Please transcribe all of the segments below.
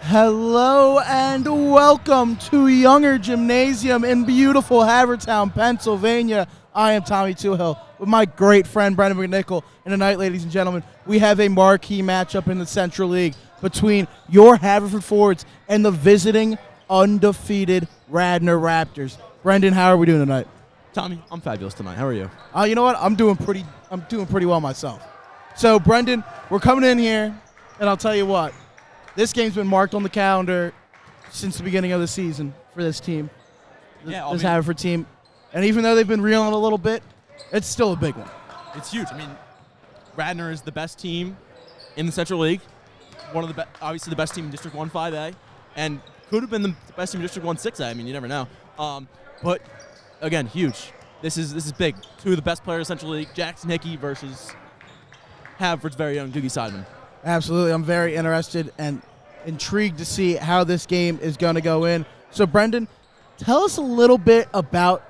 Hello and welcome to Younger Gymnasium in beautiful Havertown, Pennsylvania. I am Tommy Toohill with my great friend Brendan McNichol. And tonight, ladies and gentlemen, we have a marquee matchup in the Central League between your Haverford Forwards and the visiting undefeated Radnor Raptors. Brendan, how are we doing tonight? Tommy, I'm fabulous tonight. How are you? You know what? I'm doing pretty well myself. So, Brendan, we're coming in here, and I'll tell you what. This game's been marked on the calendar since the beginning of the season for this team, this Haverford team. And even though they've been reeling a little bit, it's still a big one. It's huge. I mean, Radnor is the best team in the Central League, obviously the best team in District 1 5A, and could have been the best team in District 1 6A. I mean, you never know. But, again, huge. This is big. Two of the best players in the Central League, Jackson Hickey versus Haverford's very young Doogie Sideman. Absolutely. I'm very interested and intrigued to see how this game is going to go in. So, Brendan, tell us a little bit about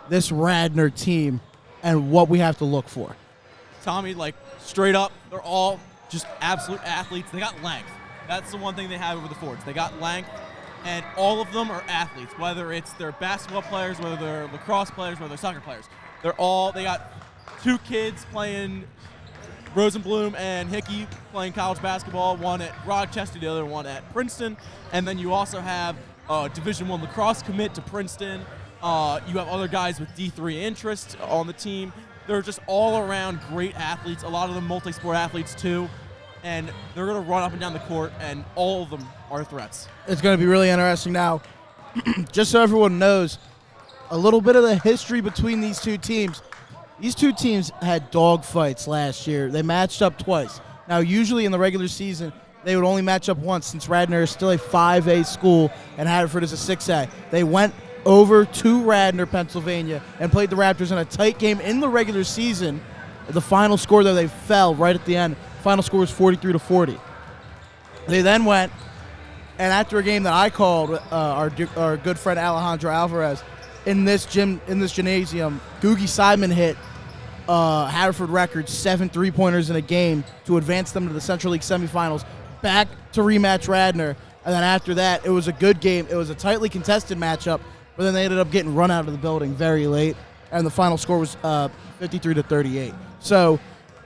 this Radnor team and what we have to look for. Tommy, straight up, they're all just absolute athletes. They got length. That's the one thing they have over the Fords. They got length, and all of them are athletes, whether it's they're basketball players, whether they're lacrosse players, whether they're soccer players. They got two kids playing Rosenblum and Hickey playing college basketball, one at Rochester, the other one at Princeton. And then you also have Division I lacrosse commit to Princeton. You have other guys with D3 interest on the team. They're just all around great athletes, a lot of them multi-sport athletes too. And they're going to run up and down the court, and all of them are threats. It's going to be really interesting. Now, just so everyone knows, a little bit of the history between these two teams. These two teams had dog fights last year. They matched up twice. Now, usually in the regular season, they would only match up once since Radnor is still a 5A school and Haverford is a 6A. They went over to Radnor, Pennsylvania, and played the Raptors in a tight game in the regular season. The final score, though, they fell right at the end. Final score was 43-40. They then went, and after a game that I called, our good friend Alejandro Alvarez, in this gymnasium, Doogie Sideman hit Haverford record 7 3-pointers in a game to advance them to the Central League semifinals, back to rematch Radnor. And then after that, it was a good game. It was a tightly contested matchup, but then they ended up getting run out of the building very late, and the final score was 53-38. So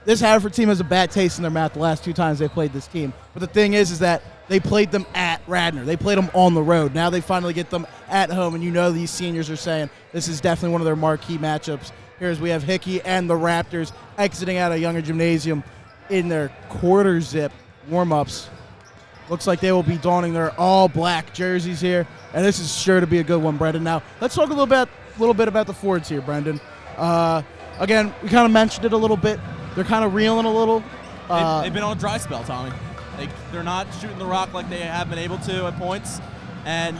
this Haverford team has a bad taste in their mouth the last two times they played this team. But the thing is that they played them at Radnor. They played them on the road. Now they finally get them at home, and you know these seniors are saying this is definitely one of their marquee matchups. Here's we have Hickey and the Raptors exiting out of Younger Gymnasium in their quarter zip warm-ups. Looks like they will be donning their all-black jerseys here, and this is sure to be a good one, Brendan. Now, let's talk a little bit about the Fords here, Brendan. Again, we kind of mentioned it a little bit. They're kind of reeling a little. They've been on a dry spell, Tommy. They're not shooting the rock like they have been able to at points, and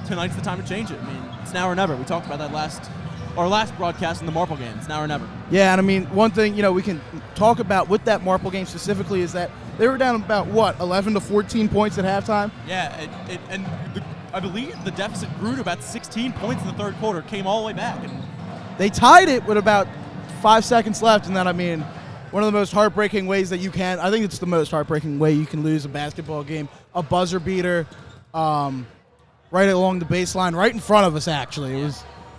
tonight's the time to change it. I mean, it's now or never. We talked about that our last broadcast in the Marple game. It's now or never. Yeah, and I mean, one thing we can talk about with that Marple game specifically is that they were down about 11 to 14 points at halftime. Yeah, I believe the deficit grew to about 16 points in the third quarter. Came all the way back, and they tied it with about 5 seconds left, and then one of the most heartbreaking ways that you can, I think it's the most heartbreaking way you can lose a basketball game, a buzzer beater right along the baseline, right in front of us, actually.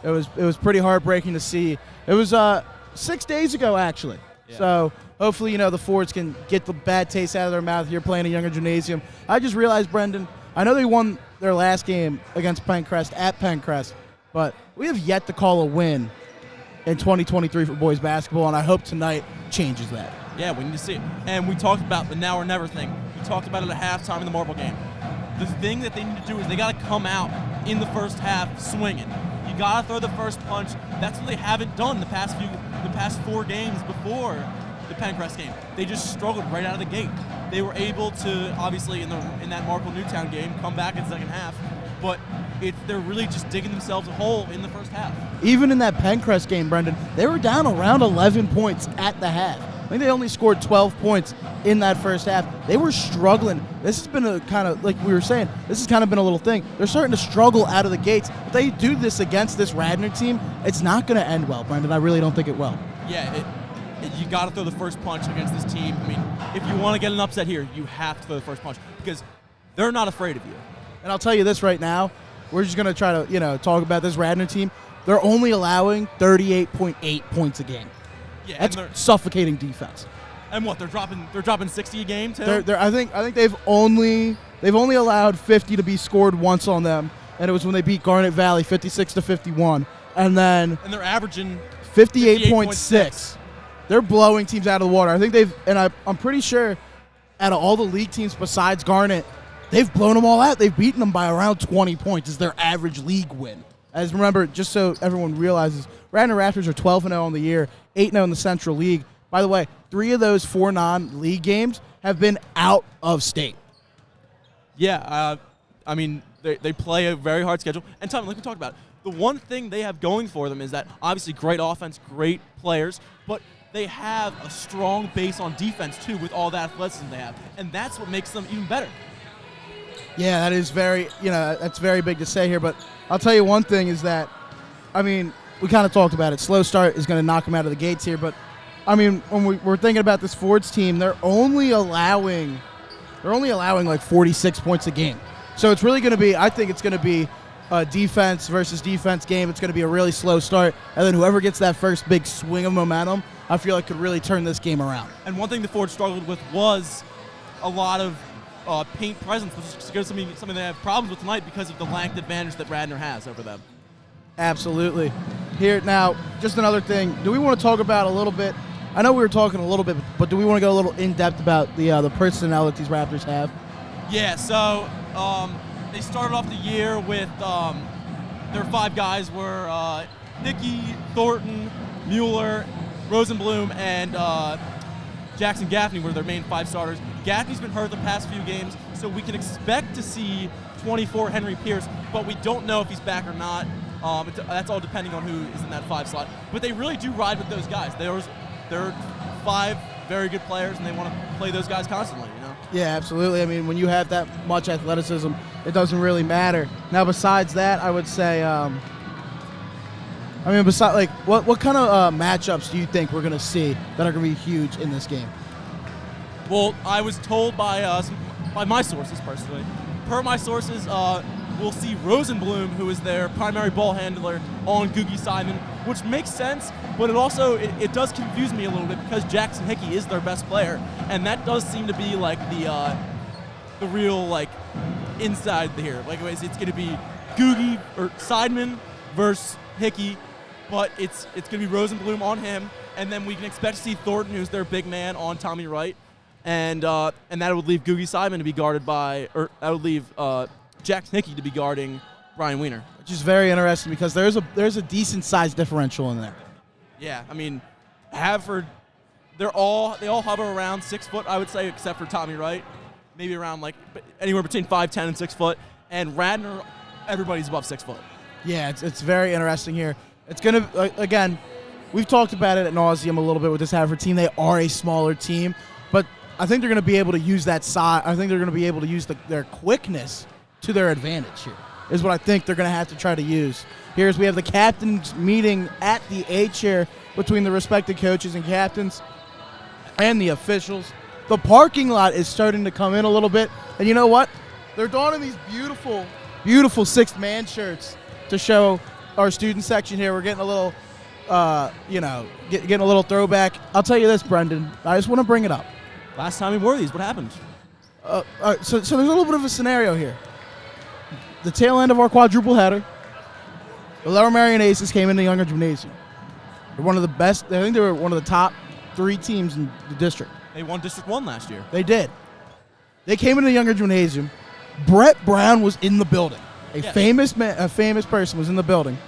It was pretty heartbreaking to see. It was 6 days ago, actually. Yeah. So hopefully, the Fords can get the bad taste out of their mouth here playing a Younger Gymnasium. I just realized, Brendan, I know they won their last game against Penncrest at Penncrest, but we have yet to call a win in 2023 for boys basketball, and I hope tonight changes that. Yeah, we need to see it. And we talked about the now or never thing. We talked about it at halftime in the Marple game. The thing that they need to do is they got to come out in the first half swinging. You got to throw the first punch. That's what they haven't done the past 4 games before the Penncrest game. They just struggled right out of the gate. They were able to, obviously, in that Marple Newtown game, come back in the second half, but they're really just digging themselves a hole in the first half. Even in that Penncrest game, Brendan, they were down around 11 points at the half. I think they only scored 12 points in that first half. They were struggling. This has been a kind of, like we were saying, this has kind of been a little thing. They're starting to struggle out of the gates. If they do this against this Radnor team, it's not going to end well, Brendan. I really don't think it will. Yeah, you got to throw the first punch against this team. I mean, if you want to get an upset here, you have to throw the first punch because They're not afraid of you. And I'll tell you this right now. We're just going to try to, talk about this Radnor team. They're only allowing 38.8 points a game. Yeah, that's suffocating defense. And what, they're dropping 60 a game too? I think they've only allowed 50 to be scored once on them, and it was when they beat Garnet Valley 56-51. And they're averaging 58.6. They're blowing teams out of the water. I think I'm pretty sure out of all the league teams besides Garnet, they've blown them all out. They've beaten them by around 20 points is their average league win. As remember, just so everyone realizes, Radnor Raptors are 12-0 on the year, 8-0 in the Central League. By the way, 3 of those 4 non-league games have been out of state. Yeah, I mean, they play a very hard schedule. And Tom, like we talked about, the one thing they have going for them is that obviously great offense, great players, but they have a strong base on defense too with all the athleticism they have. And that's what makes them even better. Yeah, that is that's very big to say here. But I'll tell you one thing is that, I mean, we kind of talked about it. Slow start is going to knock them out of the gates here. But, I mean, when we're thinking about this Fords team, they're only allowing like 46 points a game. So it's really going to be, I think it's going to be a defense versus defense game. It's going to be a really slow start. And then whoever gets that first big swing of momentum, I feel like could really turn this game around. And one thing the Fords struggled with was a lot of paint presence, which is something they have problems with tonight because of the length advantage that Radnor has over them. Absolutely. Here now, just another thing. Do we want to talk about a little bit? I know we were talking a little bit, but do we want to go a little in depth about the personnel that these Raptors have? Yeah. So they started off the year with their 5 guys were Hickey, Thornton, Mueller, Rosenblum, and Jackson Gaffney were their main 5 starters. Gaffney's been hurt the past few games, so we can expect to see 24 Henry Pierce, but we don't know if he's back or not. That's all depending on who is in that 5 slot. But they really do ride with those guys. They're 5 very good players, and they want to play those guys constantly. Yeah, absolutely. I mean, when you have that much athleticism, it doesn't really matter. Now, besides that, I would say, what kind of matchups do you think we're going to see that are going to be huge in this game? Well, I was told by my sources personally. Per my sources, we'll see Rosenblum, who is their primary ball handler, on Googie Simon, which makes sense, but it does confuse me a little bit because Jackson Hickey is their best player, and that does seem to be like the real inside here. Like it's going to be Googie or Sideman versus Hickey, but it's going to be Rosenblum on him, and then we can expect to see Thornton, who's their big man, on Tommy Wright. And that would leave Googie Simon to be guarded by, or that would leave Jackson Hickey to be guarding Brian Wiener. Which is very interesting because there's a decent size differential in there. Yeah, I mean, Haverford, they all hover around 6 foot, I would say, except for Tommy Wright, maybe around anywhere between 5'10" and 6 foot. And Radnor, everybody's above 6 foot. Yeah, it's very interesting here. It's gonna again, we've talked about it ad nauseum a little bit with this Haverford team. They are a smaller team, but I think they're going to be able to use that size. I think they're going to be able to use their quickness to their advantage here, is what I think they're going to have to try to use. Here's we have the captains meeting at the A-chair between the respective coaches and captains and the officials. The parking lot is starting to come in a little bit. And you know what? They're donning these beautiful, beautiful sixth man shirts to show our student section here. We're getting a little, getting a little throwback. I'll tell you this, Brendan. I just want to bring it up. Last time we wore these, what happened? So there's a little bit of a scenario here. The tail end of our quadruple header, the Lower Marion Aces came in the Younger Gymnasium. They're one of the best. I think they were one of the top 3 teams in the district. They won District 1 last year. They did. They came into the Younger Gymnasium. Brett Brown was in the building. A famous person was in the building.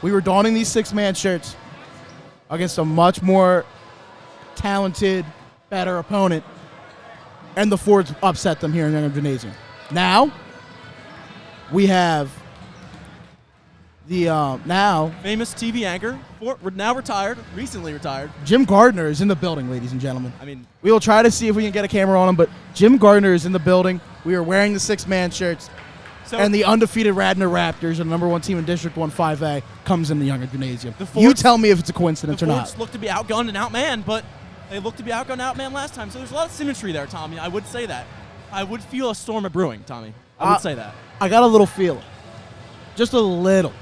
We were donning these 6-man shirts against a much more talented, better opponent, and the Fords upset them here in the Younger Gymnasium. Now, we have the famous TV anchor, now retired, recently retired. Jim Gardner is in the building, ladies and gentlemen. I mean, we will try to see if we can get a camera on him, but Jim Gardner is in the building. We are wearing the 6-man shirts, and the undefeated Radnor Raptors, the number 1 team in District 1 5A, comes in the Younger Gymnasium. You tell me if it's a coincidence or not. The Fords look to be outgunned and outmanned, but they looked to be outgunned and outmanned last time, so there's a lot of symmetry there, Tommy. I would say that. I would feel a storm of brewing, Tommy. I would say that. I got a little feeling. Just a little.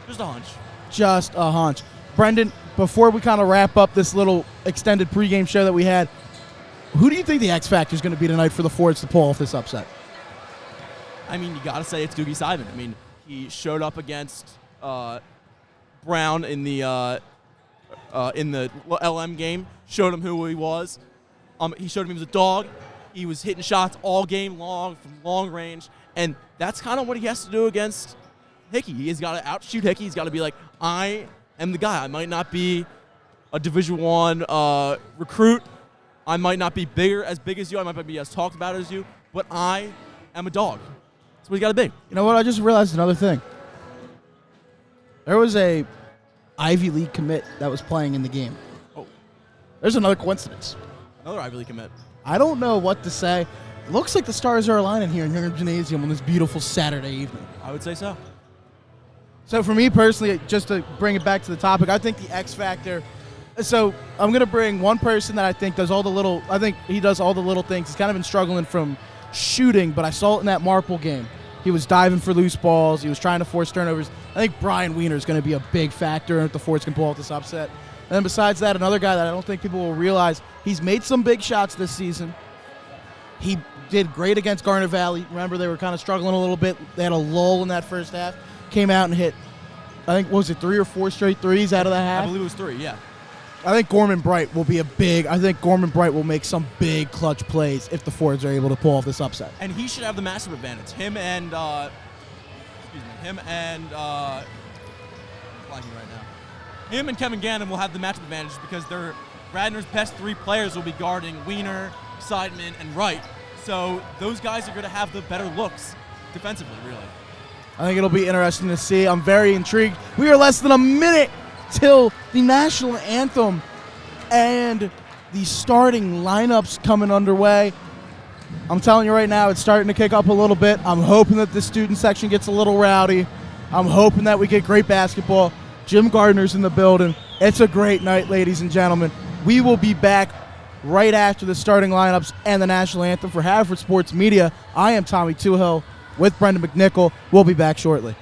Just a hunch. Just a hunch. Brendan, before we kind of wrap up this little extended pregame show that we had, who do you think the X Factor is going to be tonight for the Fords to pull off this upset? I mean, you got to say it's Doogie Simon. I mean, he showed up against Brown in the LM game, showed him who he was. He showed him he was a dog. He was hitting shots all game long from long range, and that's kind of what he has to do against Hickey. He's got to outshoot Hickey. He's got to be like, I am the guy. I might not be a Division I recruit. I might not be as big as you. I might not be as talked about as you, but I am a dog. That's what he's got to be. You know what? I just realized another thing. There was a Ivy League commit that was playing in the game. Oh. There's another coincidence. Another Ivy League commit. I don't know what to say. It looks like the stars are aligning here in Hingham Gymnasium on this beautiful Saturday evening. I would say so. So for me personally, just to bring it back to the topic, I think the X Factor. So I'm going to bring one person that I think does all the little. I think he does all the little things. He's kind of been struggling from shooting, but I saw it in that Marple game. He was diving for loose balls. He was trying to force turnovers. I think Brian Wiener is going to be a big factor if the Fords can pull off this upset. And then besides that, another guy that I don't think people will realize, he's made some big shots this season. He did great against Garnet Valley. Remember, they were kind of struggling a little bit. They had a lull in that first half. Came out and hit, I think, what was it, 3 or 4 straight threes out of the half? I believe it was 3, yeah. I think Gorman Bright will will make some big clutch plays if the Fords are able to pull off this upset. And he should have the massive advantage. Him and blanking right now. Him and Kevin Gannon will have the matchup advantage because Radnor's best 3 players will be guarding Wiener, Seidman, and Wright. So those guys are going to have the better looks defensively, really. I think it'll be interesting to see. I'm very intrigued. We are less than a minute till the national anthem and the starting lineups coming underway. I'm telling you right now, it's starting to kick up a little bit. I'm hoping that the student section gets a little rowdy. I'm hoping that we get great basketball. Jim Gardner's in the building. It's a great night, ladies and gentlemen. We will be back right after the starting lineups and the national anthem for Haverford Sports Media. I am Tommy Toohill with Brendan McNichol. We'll be back shortly.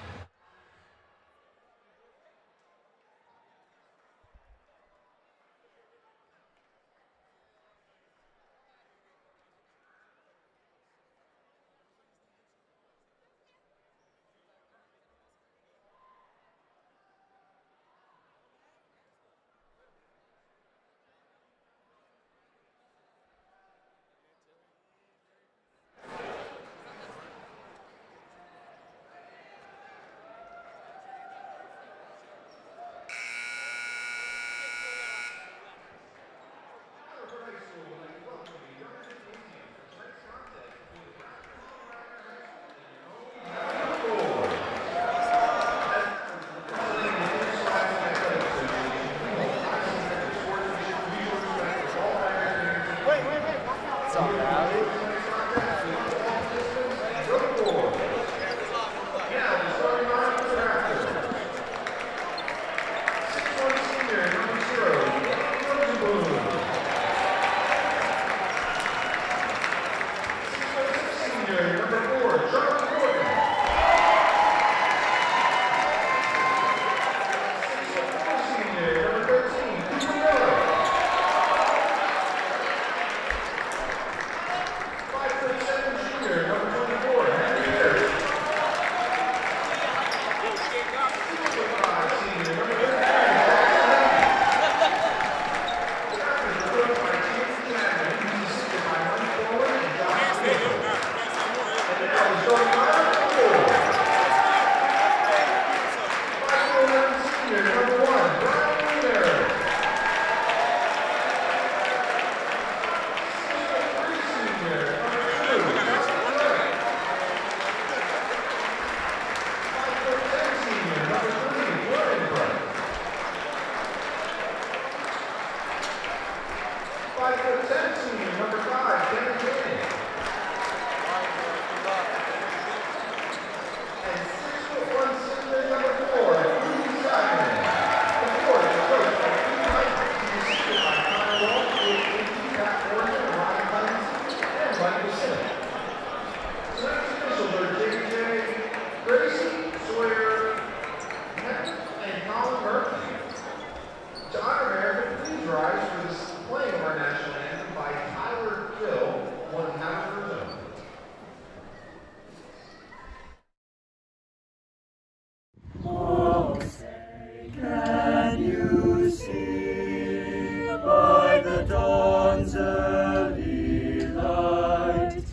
the dawn's early light,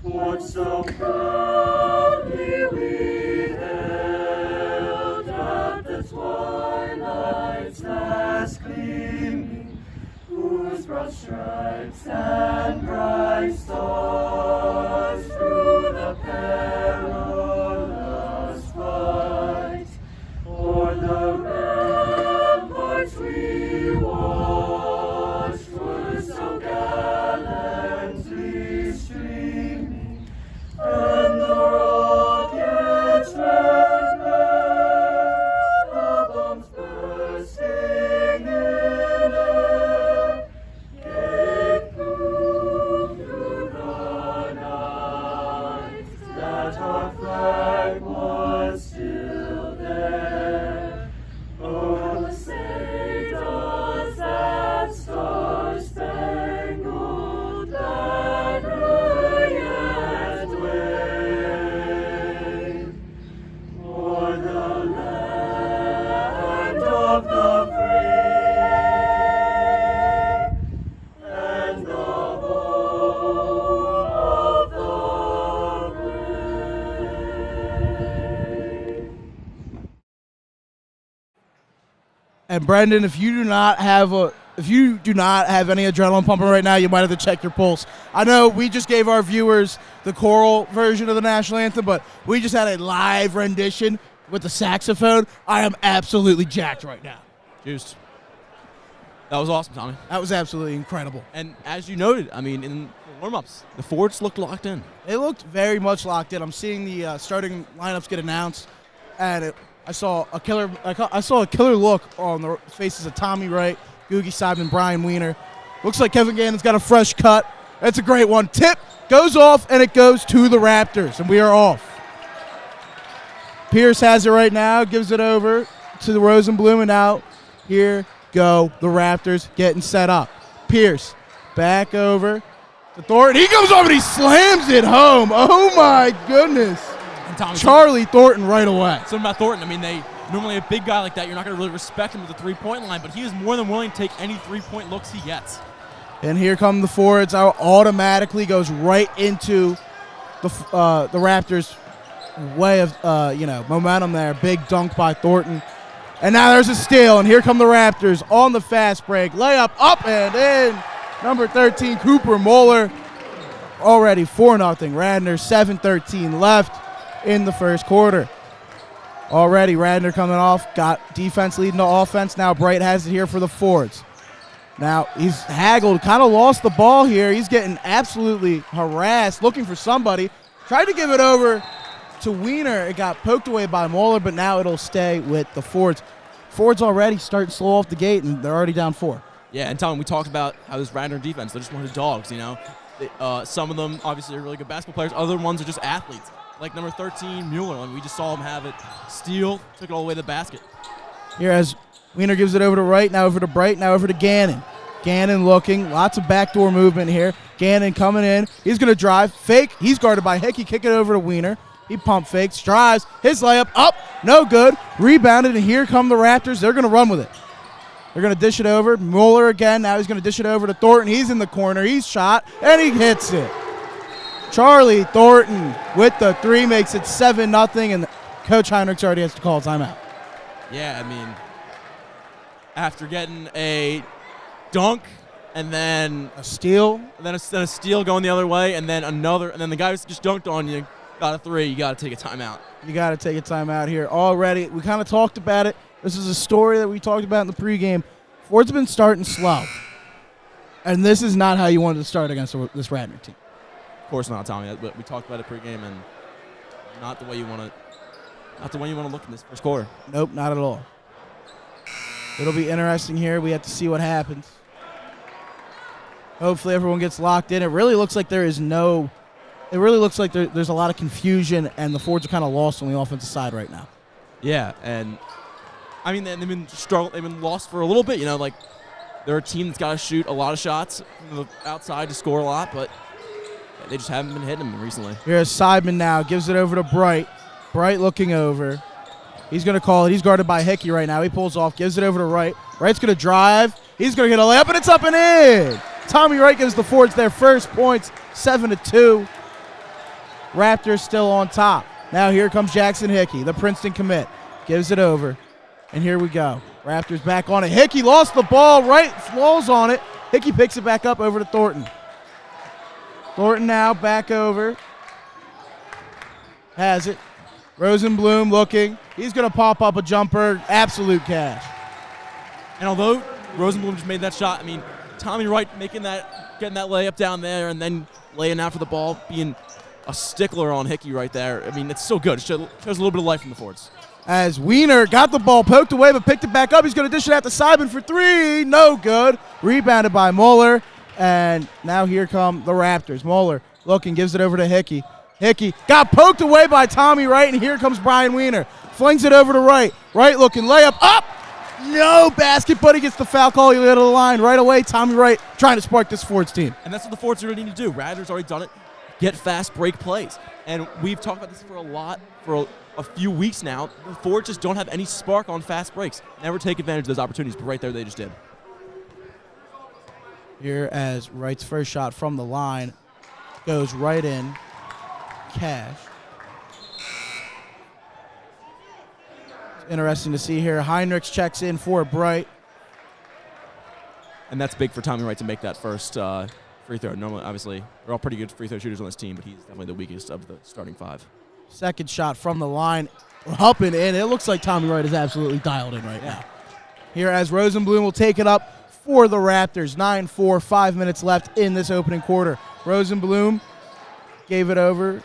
what so proudly we hailed at the twilight's last gleaming, whose broad stripes and bright stars through the perilous fight o'er the ramparts we watched were so gallantly streaming, and the rockets red glare, the bombs bursting in air, gave proof through the night that our flag was still there. Oh, say does that star-spangled banner yet wave o'er the land of the free and the home of the brave. And Brendan, if you do not have any adrenaline pumping right now, you might have to check your pulse. I know we just gave our viewers the choral version of the national anthem, but we just had a live rendition with the saxophone. I am absolutely jacked right now. Juiced. That was awesome, Tommy. That was absolutely incredible. And as you noted, I mean, in the warm-ups, the Fords looked locked in. It looked very much locked in. I'm seeing the starting lineups get announced, and I saw a killer look on the faces of Tommy Wright, Googie Seidman, Brian Weiner. Looks like Kevin Gannon's got a fresh cut. That's a great one. Tip goes off, and it goes to the Raptors, and we are off. Pierce has it right now, gives it over to the Rosenblum, and now here go the Raptors getting set up. Pierce back over to Thornton. He comes over and he slams it home. Oh, my goodness. And Tommy, Charlie Thornton right away. something about Thornton, I mean, they normally a big guy like that, you're not going to really respect him at the three-point line, but he is more than willing to take any three-point looks he gets. And here come the Fords. Automatically goes right into the Raptors' way of momentum there. Big dunk by Thornton. And now there's a steal, and here come the Raptors on the fast break. Layup up and in. Number 13, Cooper Moeller. Already 4-0. Radnor, 7:13 left in the first quarter. Already Radnor coming off. Got defense leading to offense. Now Bright has it here for the Fords. Now he's haggled, kind of lost the ball here. He's getting absolutely harassed, looking for somebody. Tried to give it over to Weiner. It got poked away by Moeller, but now it'll stay with the Fords. Fords already starting slow off the gate, and they're already down 4. Yeah, and Tom, we talked about how this Radnor defense, they're just one of the dogs, you know. Some of them obviously are really good basketball players. Other ones are just athletes. Like number 13, Mueller. I mean, we just saw him have it. Steal, took it all the way to the basket. Here as Weiner gives it over to Wright, now over to Bright, now over to Gannon. Gannon looking, lots of backdoor movement here. Gannon coming in, he's going to drive, fake, he's guarded by Hickey, kick it over to Weiner. He pump fakes, drives, his layup up, no good, rebounded, and here come the Raptors. They're going to run with it. They're going to dish it over. Mueller again, now he's going to dish it over to Thornton. He's in the corner, he's shot, and he hits it. Charlie Thornton with the 3 makes it 7-0, and Coach Heinrichs already has to call a timeout. Yeah, I mean, after getting a dunk and then A steal. and then a steal going the other way, and then another, and then the guy who just dunked on you got a 3, you got to take a timeout. You got to take a timeout here already. We kind of talked about it. This is a story that we talked about in the pregame. Ford's been starting slow, and this is not how you wanted to start against this Radnor team. Of course not, Tommy. But we talked about it pregame, and not the way you want to look in this first quarter. Nope, not at all. It'll be interesting here. We have to see what happens. Hopefully everyone gets locked in. It really looks like there's a lot of confusion, and the Fords are kind of lost on the offensive side right now. Yeah, and I mean they've been lost for a little bit. You know, like they're a team that's got to shoot a lot of shots from the outside to score a lot, but they just haven't been hitting them recently. Here's Seidman now, gives it over to Bright. Bright looking over. He's going to call it. He's guarded by Hickey right now. He pulls off, gives it over to Wright. Wright's going to drive. He's going to get a layup, and it's up and in. Tommy Wright gives the Fords their first points, 7-2. Raptors still on top. Now here comes Jackson Hickey, the Princeton commit. Gives it over, and here we go. Raptors back on it. Hickey lost the ball. Wright falls on it. Hickey picks it back up over to Thornton. Thornton now back over. Has it. Rosenblum looking. He's going to pop up a jumper. Absolute cash. And although Rosenblum just made that shot, I mean, Tommy Wright getting that layup down there and then laying out for the ball, being a stickler on Hickey right there. I mean, it's so good. It shows a little bit of life from the Fords. As Wiener got the ball poked away but picked it back up. He's going to dish it out to Simon for three. No good. Rebounded by Moeller. And now here come the Raptors. Moeller looking, gives it over to Hickey. Hickey got poked away by Tommy Wright, and here comes Brian Wiener. Flings it over to Wright. Wright looking, layup up. No basket, but he gets the foul call. He'll go to the line right away. Tommy Wright trying to spark this Fords team. And that's what the Fords really need to do. Radnor's already done it. Get fast break plays. And we've talked about this for a few weeks now. The Fords just don't have any spark on fast breaks. Never take advantage of those opportunities, but right there they just did. Here as Wright's first shot from the line goes right in. Cash. It's interesting to see here. Heinrichs checks in for Bright. And that's big for Tommy Wright to make that first free throw. Normally, obviously, they're all pretty good free throw shooters on this team, but he's definitely the weakest of the starting five. Second shot from the line. Up and in. It looks like Tommy Wright is absolutely dialed in right now. Here as Rosenblum will take it up for the Raptors. 9-4, 5 minutes left in this opening quarter. Rosenblum gave it over.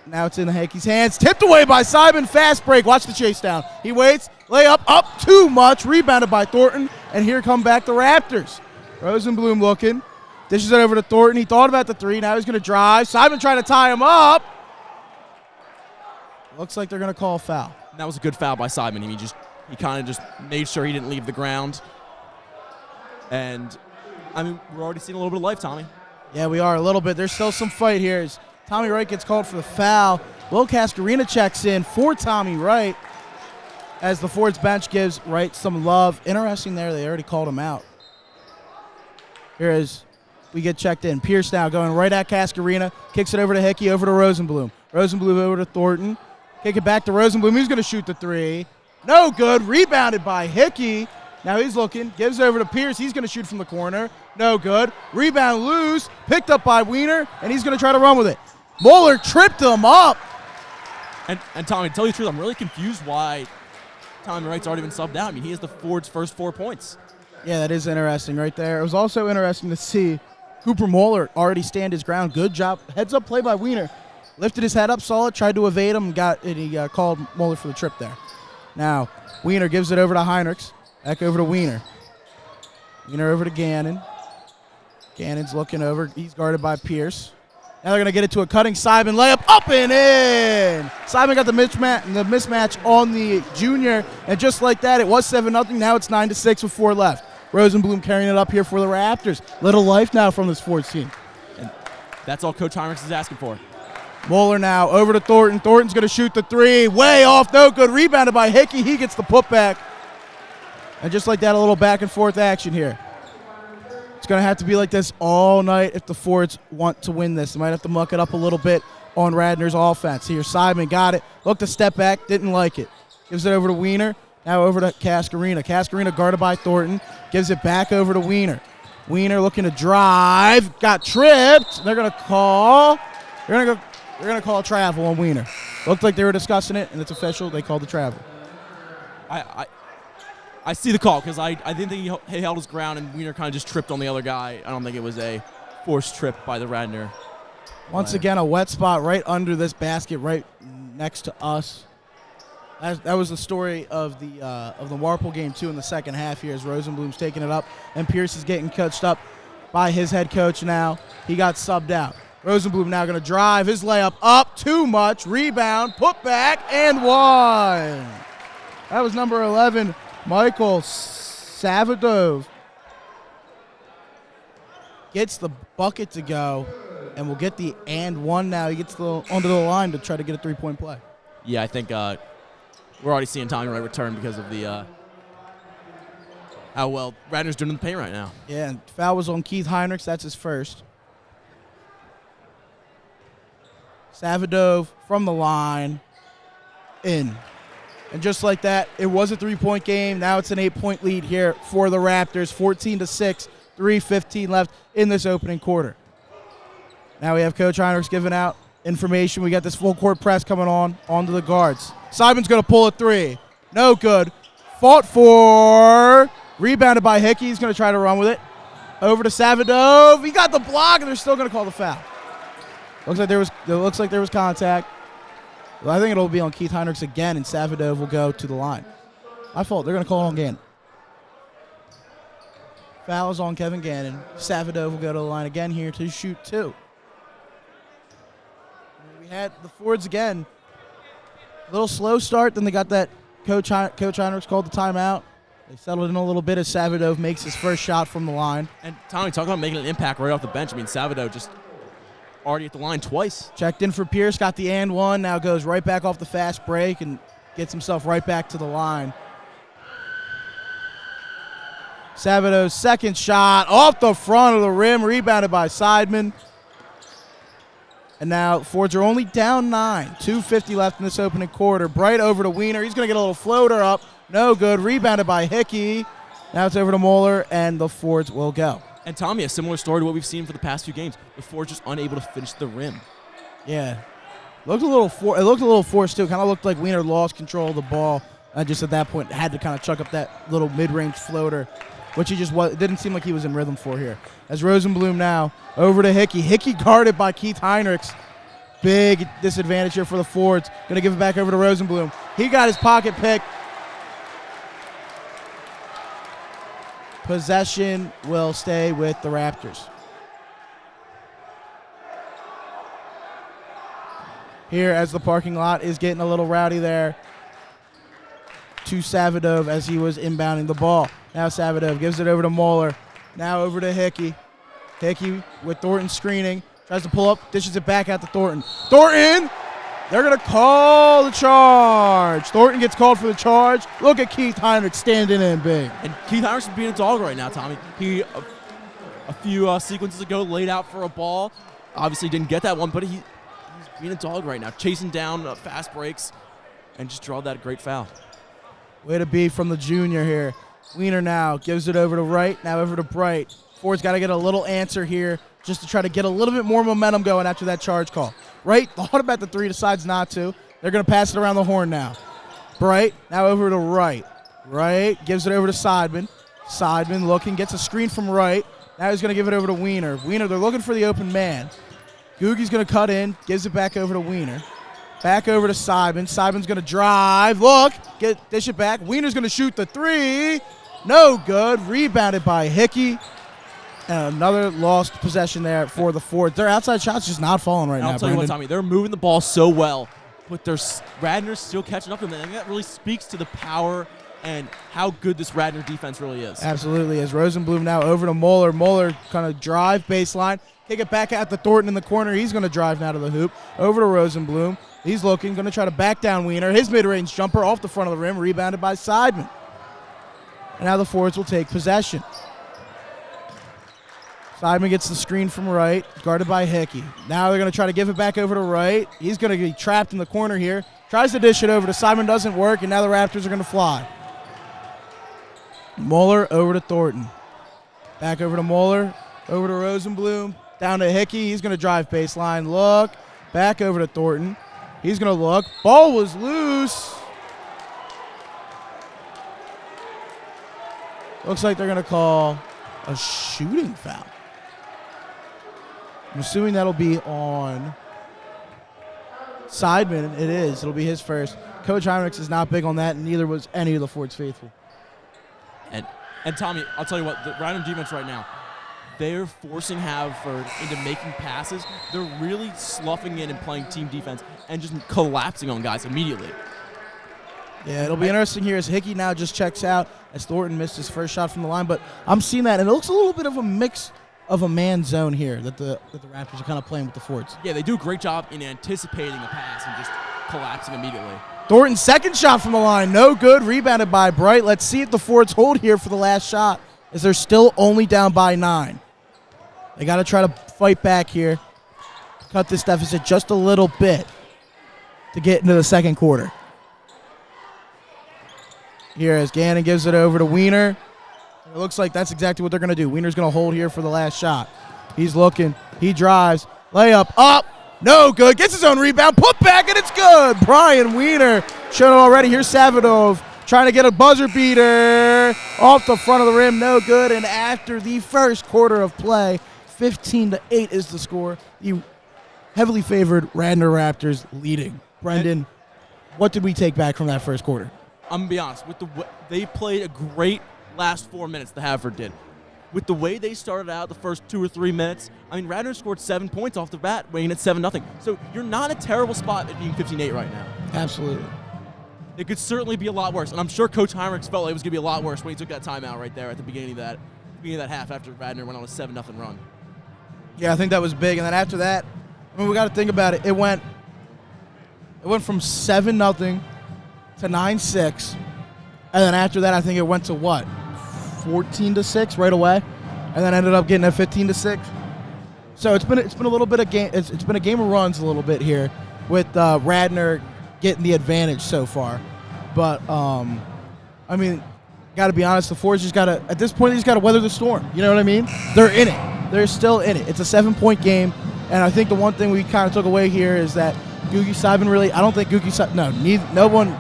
Now it's in Hickey's hands. Tipped away by Simon. Fast break. Watch the chase down. He waits. Layup up too much. Rebounded by Thornton. And here come back the Raptors. Rosenblum looking. Dishes it over to Thornton. He thought about the three. Now he's going to drive. Simon trying to tie him up. Looks like they're going to call a foul. And that was a good foul by Simon. He kind of just made sure he didn't leave the ground. And, I mean, we're already seeing a little bit of life, Tommy. Yeah, we are a little bit. There's still some fight here. As Tommy Wright gets called for the foul. Will Cascarina checks in for Tommy Wright as the Fords bench gives Wright some love. Interesting there, they already called him out. Here as we get checked in. Pierce now going right at Cascarina. Kicks it over to Hickey, over to Rosenblum. Rosenblum over to Thornton. Kick it back to Rosenblum. He's going to shoot the three. No good. Rebounded by Hickey. Now he's looking. Gives it over to Pierce. He's going to shoot from the corner. No good. Rebound loose. Picked up by Wiener, and he's going to try to run with it. Moeller tripped him up. And Tommy, to tell you the truth, I'm really confused why Tommy Wright's already been subbed out. I mean, he has the Fords' first 4 points. Yeah, that is interesting right there. It was also interesting to see Cooper Moeller already stand his ground. Good job. Heads-up play by Wiener. Lifted his head up, saw it, tried to evade him, he called Moeller for the trip there. Now, Wiener gives it over to Heinrichs. Back over to Wiener. Wiener over to Gannon. Gannon's looking over. He's guarded by Pierce. Now they're going to get it to a cutting Simon. Layup up and in. Simon got the mismatch on the junior. And just like that, it was 7-0. Now it's 9-6 with 4 left. Rosenblum carrying it up here for the Raptors. Little life now from this Fords team. And that's all Coach Heinrichs is asking for. Moeller now over to Thornton. Thornton's going to shoot the three. Way off. No good. Rebounded by Hickey. He gets the putback. And just like that, a little back and forth action here. It's going to have to be like this all night if the Fords want to win this. They might have to muck it up a little bit on Radnor's offense. Here, Simon got it. Looked to step back. Didn't like it. Gives it over to Wiener. Now over to Cascarina. Cascarina guarded by Thornton. Gives it back over to Wiener. Wiener looking to drive. Got tripped. They're going to call. They're going to call a travel on Wiener. Looked like they were discussing it, and it's official. They called the travel. I see the call because I didn't think he held his ground, and Wiener kind of just tripped on the other guy. I don't think it was a forced trip by the Radnor. Once again, a wet spot right under this basket, right next to us. That was the story of the Marple game too in the second half here as Rosenblum's taking it up, and Pierce is getting coached up by his head coach now. He got subbed out. Rosenblum now going to drive his layup up too much. Rebound, put back, and one. That was number 11. Michael Savadov gets the bucket to go, and will get the and one now. He gets onto the line to try to get a three-point play. Yeah, I think we're already seeing Tommy Wright return because of the how well Radnor's doing in the paint right now. Yeah, and foul was on Keith Heinrichs. That's his first. Savadov from the line. In. And just like that, it was a 3-point game. Now it's an 8-point lead here for the Raptors. 14-6, 3:15 left in this opening quarter. Now we have Coach Heinrichs giving out information. We got this full court press coming onto the guards. Simon's going to pull a three. No good. Fought for. Rebounded by Hickey. He's going to try to run with it. Over to Savadov. He got the block, and they're still going to call the foul. Looks like there was contact. Well, I think it'll be on Keith Heinrichs again, and Savadov will go to the line. My fault. They're going to call it on Gannon. Foul is on Kevin Gannon. Savadov will go to the line again here to shoot two. We had the Fords again. A little slow start. Then they got that Coach Heinrichs called the timeout. They settled in a little bit as Savadov makes his first shot from the line. And Tommy, talk about making an impact right off the bench. I mean, Savadov just already at the line twice. Checked in for Pierce, got the and one, now goes right back off the fast break and gets himself right back to the line. Savadov's second shot off the front of the rim, rebounded by Seidman. And now Fords are only down 9. 2:50 left in this opening quarter. Bright over to Wiener. He's going to get a little floater up. No good. Rebounded by Hickey. Now it's over to Moeller, and the Fords will go. And Tommy, a similar story to what we've seen for the past few games. The Fords just unable to finish the rim. Yeah. It looked a little forced, too. Kind of looked like Wiener lost control of the ball. And just at that point had to kind of chuck up that little mid-range floater, which he just didn't seem like he was in rhythm for here. As Rosenblum now over to Hickey. Hickey guarded by Keith Heinrichs. Big disadvantage here for the Fords. Going to give it back over to Rosenblum. He got his pocket pick. Possession will stay with the Raptors. Here as the parking lot is getting a little rowdy there to Savadov as he was inbounding the ball. Now Savadov gives it over to Moeller. Now over to Hickey. Hickey with Thornton screening. Tries to pull up, dishes it back out to Thornton. Thornton! They're going to call the charge. Thornton gets called for the charge. Look at Keith Heinrich standing in big. And Keith Heinrichs is being a dog right now, Tommy. He, a few sequences ago, laid out for a ball. Obviously didn't get that one, but he's being a dog right now, chasing down fast breaks and just drawed that great foul. Way to be from the junior here. Wiener now gives it over to Wright, now over to Bright. Ford's got to get a little answer here just to try to get a little bit more momentum going after that charge call. Wright thought about the three, decides not to. They're going to pass it around the horn now. Bright now over to Wright. Wright gives it over to Seidman. Seidman looking, gets a screen from Wright. Now he's going to give it over to Wiener. Wiener, they're looking for the open man. Googie's going to cut in, gives it back over to Wiener. Back over to Seidman. Seidman's going to drive. Look, dish it back. Wiener's going to shoot the three. No good. Rebounded by Hickey. And another lost possession there for the Fords. Their outside shots just not falling right now, I'll tell you what, Tommy, they're moving the ball so well, but Radnor's still catching up to them. And I think that really speaks to the power and how good this Radnor defense really is. Absolutely. As Rosenblum now over to Moeller. Moeller kind of drive baseline. Kick it back out to Thornton in the corner. He's going to drive now to the hoop. Over to Rosenblum. He's looking, going to try to back down Wiener. His mid-range jumper off the front of the rim, rebounded by Seidman. And now the Fords will take possession. Seidman gets the screen from Wright, guarded by Hickey. Now they're going to try to give it back over to Wright. He's going to be trapped in the corner here. Tries to dish it over to Seidman, doesn't work, and now the Raptors are going to fly. Moeller over to Thornton. Back over to Moeller, over to Rosenblum, down to Hickey. He's going to drive baseline, look, back over to Thornton. He's going to look. Ball was loose. Looks like they're going to call a shooting foul. I'm assuming that'll be on Seidman. It is. It'll be his first. Coach Heinrichs is not big on that, and neither was any of the Fords faithful. And Tommy, I'll tell you what, the Radnor defense right now, they're forcing Haverford into making passes. They're really sloughing in and playing team defense and just collapsing on guys immediately. Yeah, it'll be interesting here as Hickey now just checks out as Thornton missed his first shot from the line. But I'm seeing that, and it looks a little bit of a mix of a man zone here that the Raptors are kind of playing with the Fords. Yeah, they do a great job in anticipating a pass and just collapsing immediately. Thornton's second shot from the line, no good. Rebounded by Bright. Let's see if the Fords hold here for the last shot, as they're still only down by 9. They got to try to fight back here, cut this deficit just a little bit to get into the second quarter. Here as Gannon gives it over to Wiener. It looks like that's exactly what they're going to do. Wiener's going to hold here for the last shot. He's looking. He drives. Layup up. No good. Gets his own rebound. Put back, and it's good. Brian Wiener showed it already. Here's Savadov trying to get a buzzer beater off the front of the rim. No good. And after the first quarter of play, 15-8 is the score. The heavily favored Radnor Raptors leading. Brendan, what did we take back from that first quarter? I'm going to be honest. They played a great last 4 minutes, the Haverford did. With the way they started out the first 2 or 3 minutes, I mean, Radnor scored 7 points off the bat, weighing at 7-0. So you're not in a terrible spot at being 15-8 right now. Absolutely. It could certainly be a lot worse, and I'm sure Coach Heinrichs felt like it was going to be a lot worse when he took that timeout right there at the beginning of that half after Radnor went on a 7-0 run. Yeah, I think that was big. And then after that, I mean, we got to think about it. It went from 7-0 to 9-6, and then after that, I think it went to what? 14-6 right away, and then ended up getting a 15-6. So it's been a little bit of game. It's been a game of runs a little bit here, with Radnor getting the advantage so far. But I mean, got to be honest, the Fords just got to, at this point, they just got to weather the storm. You know what I mean? They're in it. They're still in it. It's a 7-point game, and I think the one thing we kind of took away here is that Gugi Seidman really, I don't think Gugi Seidman,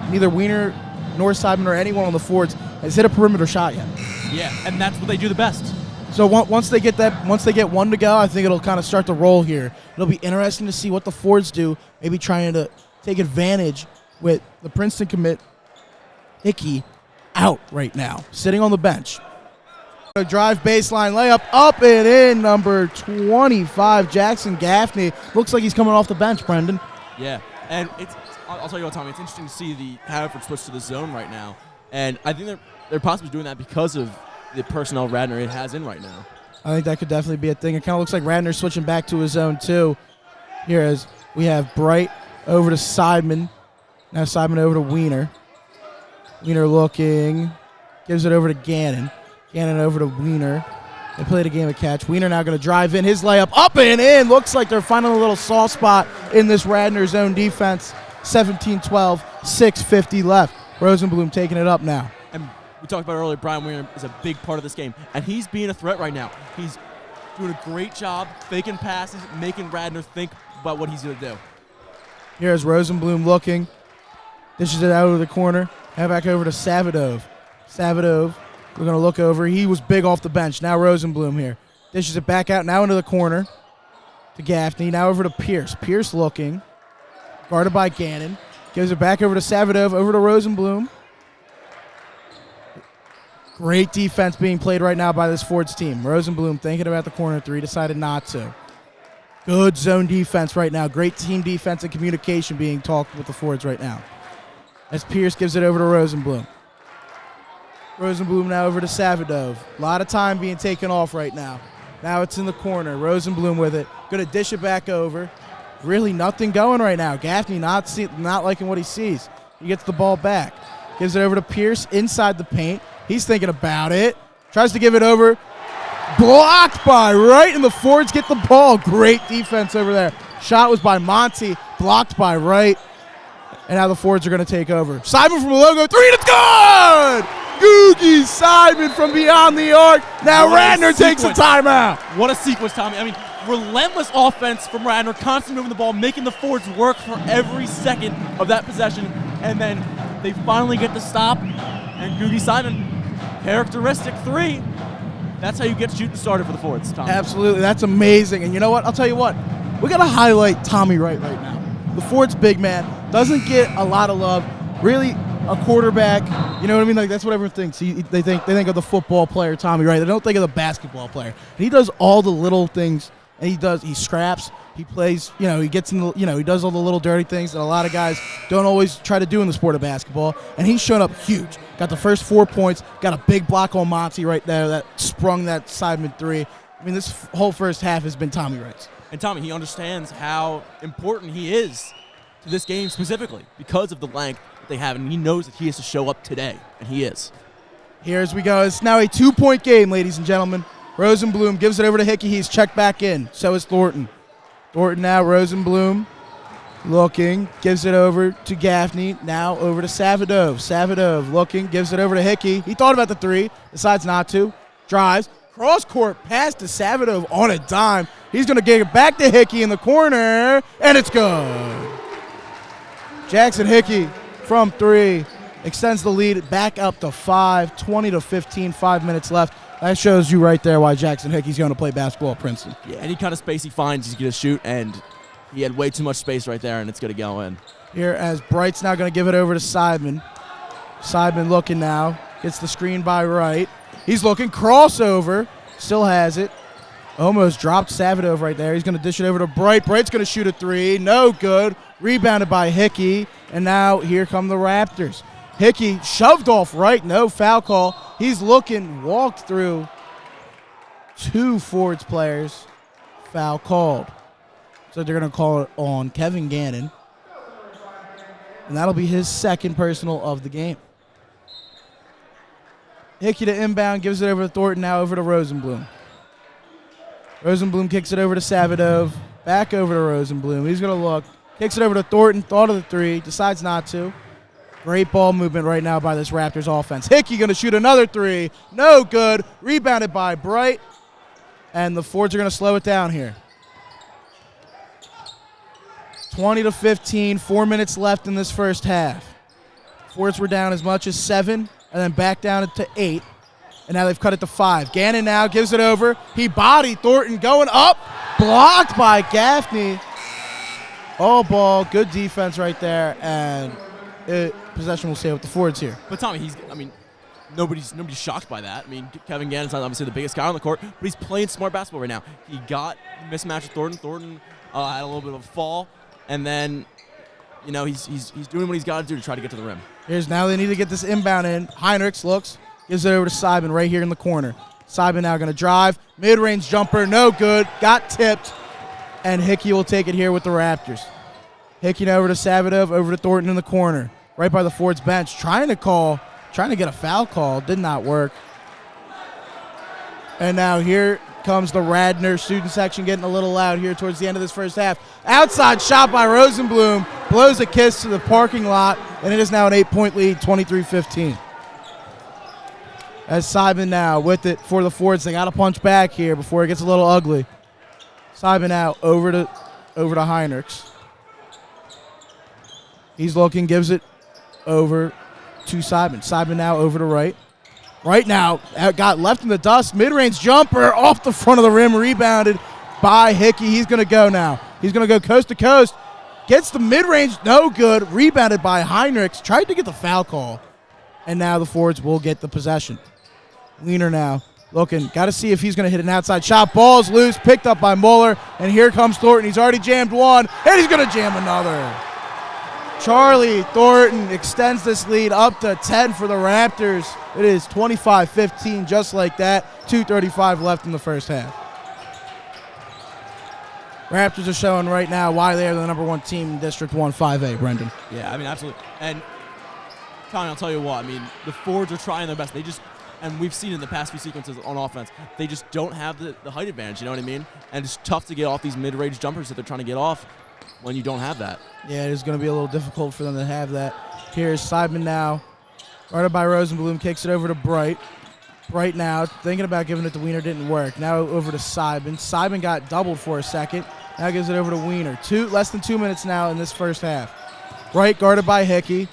neither Wiener nor Seidman or anyone on the Fords has hit a perimeter shot yet. Yeah, and that's what they do the best. So once they get one to go, I think it'll kind of start to roll here. It'll be interesting to see what the Fords do, maybe trying to take advantage with the Princeton commit Hickey out right now, sitting on the bench. A drive baseline layup up and in, number 25, Jackson Gaffney. Looks like he's coming off the bench, Brendan. Yeah, and I'll tell you what, Tommy, it's interesting to see the Haverford switch to the zone right now, and I think they're possibly doing that because of the personnel Radnor has in right now. I think that could definitely be a thing. It kind of looks like Radnor switching back to his zone too. Here as we have Bright over to Seidman. Now Seidman over to Wiener. Wiener looking, gives it over to Gannon. Gannon over to Wiener. They played a game of catch. Wiener now going to drive in. His layup up and in. Looks like they're finding a little soft spot in this Radnor zone defense. 17-12, 6:50 left. Rosenblum taking it up now. And we talked about earlier, Brian Wiener is a big part of this game, and he's being a threat right now. He's doing a great job faking passes, making Radnor think about what he's going to do. Here's Rosenblum looking. Dishes it out of the corner. Now back over to Savadov. Savadov, we're going to look over. He was big off the bench. Now Rosenblum here. Dishes it back out, now into the corner to Gaffney. Now over to Pierce. Pierce looking. Guarded by Gannon. Gives it back over to Savadov, over to Rosenblum. Great defense being played right now by this Fords team. Rosenblum thinking about the corner three, decided not to. Good zone defense right now. Great team defense and communication being talked with the Fords right now. As Pierce gives it over to Rosenblum. Rosenblum now over to Savadov. A lot of time being taken off right now. Now it's in the corner. Rosenblum with it. Going to dish it back over. Really nothing going right now. Gaffney not liking what he sees. He gets the ball back. Gives it over to Pierce inside the paint. He's thinking about it. Tries to give it over. Blocked by Wright, and the Fords get the ball. Great defense over there. Shot was by Monty. Blocked by Wright. And now the Fords are going to take over. Seidman from the logo. Three, and it's good! Googie Seidman from beyond the arc. Now Radnor takes a timeout. What a sequence, Tommy. I mean, relentless offense from Radnor, constantly moving the ball, making the Fords work for every second of that possession. And then they finally get the stop. And Googie Seidman, characteristic three. That's how you get shooting started for the Fords, Tommy. Absolutely. That's amazing. And you know what? I'll tell you what. We got to highlight Tommy Wright right now. The Fords big man doesn't get a lot of love. Really, a quarterback, you know what I mean? Like, that's what everyone thinks. They think of the football player, Tommy Wright. They don't think of the basketball player. And he does all the little things, and he scraps, he plays, he gets in the, he does all the little dirty things that a lot of guys don't always try to do in the sport of basketball. And he's shown up huge. Got the first 4 points, got a big block on Monty right there that sprung that Seidman three. I mean, this whole first half has been Tommy Wright's. And Tommy, he understands how important he is to this game specifically because of the length, that they have, and he knows that he has to show up today, and he is. Here as we go. It's now a 2-point game, ladies and gentlemen. Rosenblum gives it over to Hickey. He's checked back in. So is Thornton. Thornton now, Rosenblum looking, gives it over to Gaffney. Now over to Savadov. Savadov looking, gives it over to Hickey. He thought about the three, decides not to. Drives. Cross court pass to Savadov on a dime. He's going to get it back to Hickey in the corner, and it's good. Jackson Hickey from three extends the lead back up to 5, 20-15, 5 minutes left. That shows you right there why Jackson Hickey's going to play basketball at Princeton. Yeah, any kind of space he finds, he's going to shoot, and he had way too much space right there, and it's going to go in. Here as Bright's now going to give it over to Seidman. Seidman looking now. Gets the screen by Wright. He's looking. Crossover. Still has it. Almost dropped Savadov right there. He's going to dish it over to Bright. Bright's going to shoot a three. No good. Rebounded by Hickey. And now here come the Raptors. Hickey shoved off Wright. No foul call. He's looking. Walked through 2 Fords players. Foul called. So they're going to call it on Kevin Gannon. And that'll be his second personal of the game. Hickey to inbound, gives it over to Thornton, now over to Rosenblum. Rosenblum kicks it over to Savadov, back over to Rosenblum. He's going to look, kicks it over to Thornton, thought of the three, decides not to. Great ball movement right now by this Raptors offense. Hickey going to shoot another three, no good, rebounded by Bright, and the Fords are going to slow it down here. 20-15, 4 minutes left in this first half. Fords were down as much as 7. And then back down to 8. And now they've cut it to 5. Gannon now gives it over. He bodied Thornton going up. Blocked by Gaffney. All ball. Good defense right there. And possession will stay with the Fords here. But Tommy, nobody's shocked by that. I mean, Kevin Gannon's not obviously the biggest guy on the court, but he's playing smart basketball right now. He got the mismatch with Thornton. Thornton had a little bit of a fall. And then, he's doing what he's got to do to try to get to the rim. Here's now they need to get this inbound in. Heinrichs looks, gives it over to Seidman right here in the corner. Seidman now going to drive. Mid-range jumper, no good. Got tipped. And Hickey will take it here with the Raptors. Hickey now over to Savadov, over to Thornton in the corner. Right by the Fords bench. Trying to get a foul call. Did not work. And now here comes the Radnor student section getting a little loud here towards the end of this first half. Outside shot by Rosenblum. Blows a kiss to the parking lot, and it is now an 8-point lead, 23-15. As Seidman now with it for the Fords. They got to punch back here before it gets a little ugly. Seidman now over to Heinrichs. He's looking, gives it over to Seidman. Seidman now over to Wright. Right now, got left in the dust. Mid-range jumper off the front of the rim, rebounded by Hickey. He's going to go now. He's going to go coast to coast. Gets the mid-range, no good. Rebounded by Heinrichs. Tried to get the foul call. And now the Fords will get the possession. Wiener now looking. Got to see if he's going to hit an outside shot. Ball's loose, picked up by Mueller. And here comes Thornton. He's already jammed one, and he's going to jam another. Charlie Thornton extends this lead up to 10 for the Raptors. It is 25-15, just like that. 2:35 left in the first half. Raptors are showing right now why they are the number 1 team in District 1 5A, Brendan. Yeah, absolutely. And, Tommy, I'll tell you what. The Fords are trying their best. And we've seen in the past few sequences on offense, they just don't have the height advantage, you know what I mean? And it's tough to get off these mid-range jumpers that they're trying to get off when you don't have that. Yeah, it is going to be a little difficult for them to have that. Here's Seidman now. Guarded by Rosenblum, kicks it over to Bright. Bright now, thinking about giving it to Wiener, didn't work. Now over to Seidman. Seidman got doubled for a second. Now gives it over to Wiener. Less than 2 minutes now in this first half. Bright guarded by Hickey.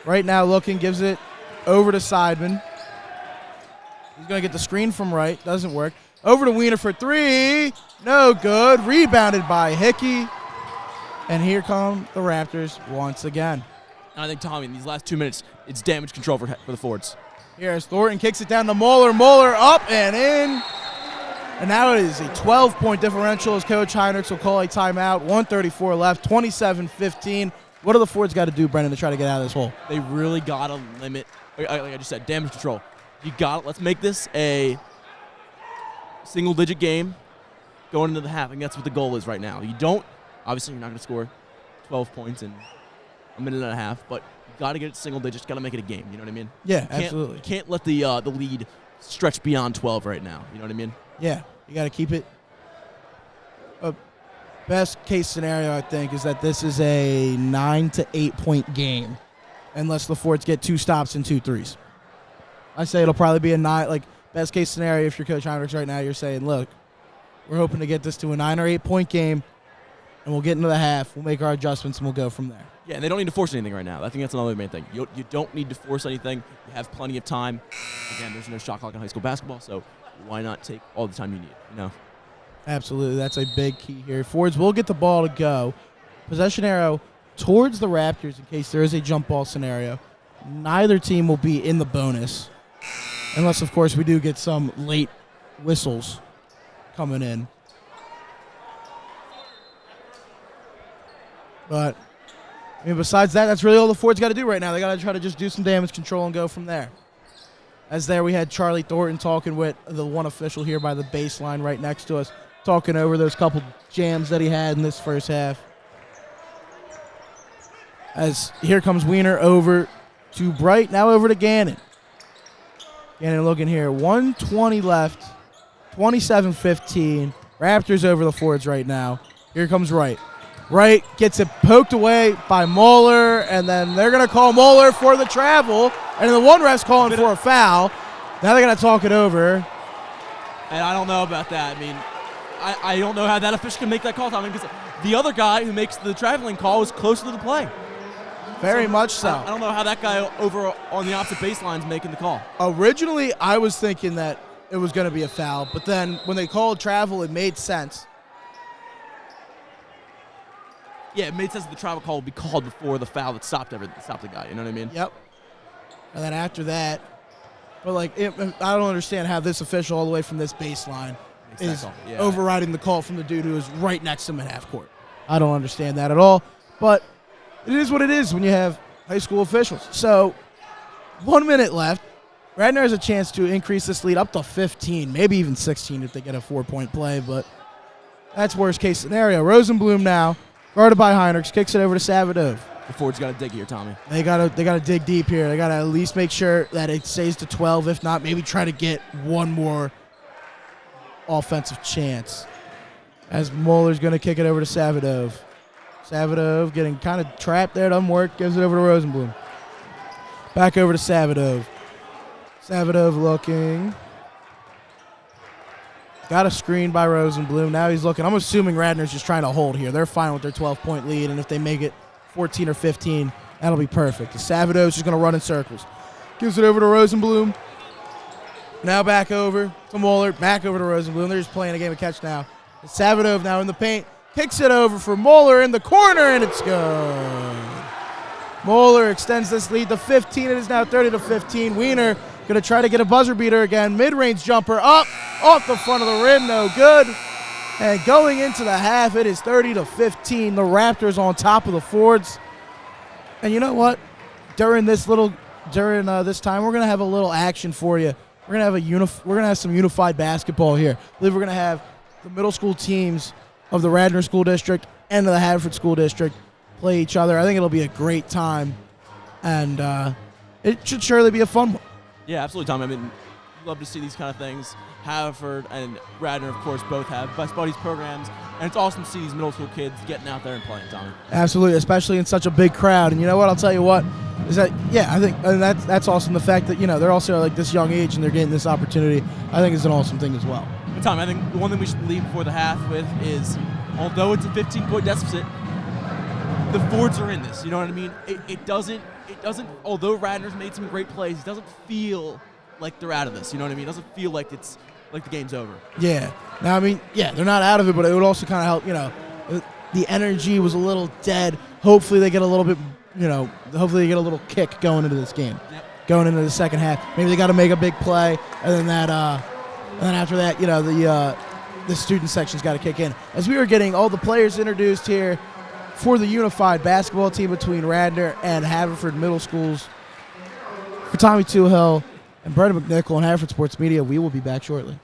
Right now looking, gives it over to Seidman. He's going to get the screen from Wright. Doesn't work. Over to Wiener for three. No good. Rebounded by Hickey. And here come the Raptors once again. And I think, Tommy, in these last 2 minutes, it's damage control for the Fords. Here's Thornton, kicks it down to Mueller. Mueller up and in. And now it is a 12-point differential as Coach Heinrichs will call a timeout. 1:34 left, 27-15. What do the Fords got to do, Brendan, to try to get out of this hole? They really got to limit, like I just said, damage control. Let's make this a single-digit game going into the half. I think that's what the goal is right now. Obviously, you're not going to score 12 points in a minute and a half, but you got to get it single digits. Got to make it a game. You know what I mean? Yeah, absolutely. You can't let the lead stretch beyond 12 right now. You know what I mean? Yeah, you got to keep it. Best case scenario, I think, is that this is a 9 to 8 point game, unless the Forts get 2 stops and 2 threes. I say it'll probably be a 9. Like best case scenario, if you're Coach Heinrichs right now, you're saying, look, we're hoping to get this to a 9 or 8 point game, and we'll get into the half. We'll make our adjustments, and we'll go from there. Yeah, and they don't need to force anything right now. I think that's another main thing. You don't need to force anything. You have plenty of time. Again, there's no shot clock in high school basketball, so why not take all the time you need? You know. Absolutely. That's a big key here. Fords will get the ball to go. Possession arrow towards the Raptors in case there is a jump ball scenario. Neither team will be in the bonus unless, of course, we do get some late whistles coming in. But, I mean, besides that, that's really all the Fords got to do right now. They got to try to just do some damage control and go from there. As there we had Charlie Thornton talking with the one official here by the baseline right next to us, talking over those couple jams that he had in this first half. As here comes Wiener over to Bright, now over to Gannon. Gannon looking here, 1:20 left, 27-15. Raptors over the Fords right now. Here comes Wright. Wright gets it poked away by Moeller, and then they're going to call Moeller for the travel, and then the one ref's calling for a foul. Now they're going to talk it over. And I don't know about that. I mean, I don't know how that official can make that call, Tommy, because the other guy who makes the traveling call was closer to the play. Very much so. I don't know how that guy over on the opposite baseline is making the call. Originally, I was thinking that it was going to be a foul, but then when they called travel, it made sense. Yeah, it made sense that the travel call would be called before the foul that stopped the guy. You know what I mean? Yep. And then after that, but like, I don't understand how this official all the way from this baseline is overriding the call from the dude who is right next to him in half court. I don't understand that at all. But it is what it is when you have high school officials. So 1 minute left. Radnor has a chance to increase this lead up to 15, maybe even 16 if they get a 4-point play. But that's worst case scenario. Rosenblum now, guarded by Heinrichs, kicks it over to Savadov. The Ford's got to dig here, Tommy. They gotta dig deep here. They gotta at least make sure that it stays to 12. If not, maybe try to get one more offensive chance. As Moeller's gonna kick it over to Savadov. Savadov getting kind of trapped there, doesn't work. Gives it over to Rosenblum. Back over to Savadov. Savadov looking. Got a screen by Rosenblum. Now he's looking. I'm assuming Radnor's just trying to hold here. They're fine with their 12-point lead, and if they make it 14 or 15, that'll be perfect. Savadov's just going to run in circles. Gives it over to Rosenblum. Now back over to Moeller. Back over to Rosenblum. They're just playing a game of catch now. Savadov now in the paint. Kicks it over for Moeller in the corner, and it's good. Moeller extends this lead to 15. It is now 30-15. Wiener going to try to get a buzzer beater again. Mid-range jumper up, off the front of the rim, no good. And going into the half, it is 30-15. The Raptors on top of the Fords. And you know what? During this time, we're gonna have a little action for you. We're gonna have some unified basketball here. I believe we're gonna have the middle school teams of the Radnor School District and the Haverford School District play each other. I think it'll be a great time, and it should surely be a fun one. Yeah, absolutely, Tom. I mean, love to see these kind of things. Haverford and Radnor, of course, both have Best Buddies programs, and it's awesome to see these middle school kids getting out there and playing, Tommy. Absolutely, especially in such a big crowd. And you know what? I'll tell you what is that. Yeah, I think and that's awesome. The fact that they're also like this young age and they're getting this opportunity, I think is an awesome thing as well. But Tommy, I think the one thing we should leave before the half with is, although it's a 15-point deficit, the Fords are in this. You know what I mean? It doesn't. Although Radnor's made some great plays, it doesn't feel like they're out of this. You know what I mean? It doesn't feel like it's like the game's over. Yeah. Now, I mean, yeah, they're not out of it, but it would also kind of help, the energy was a little dead. Hopefully they get a little bit, hopefully they get a little kick going into this game. Yep. Going into the second half. Maybe they got to make a big play, and then after that, the student section's got to kick in. As we were getting all the players introduced here for the unified basketball team between Radnor and Haverford Middle Schools, for Tommy Toohill and Brendan McNichol and Haverford Sports Media, we will be back shortly.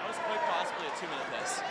That was quite possibly a 2-minute piss.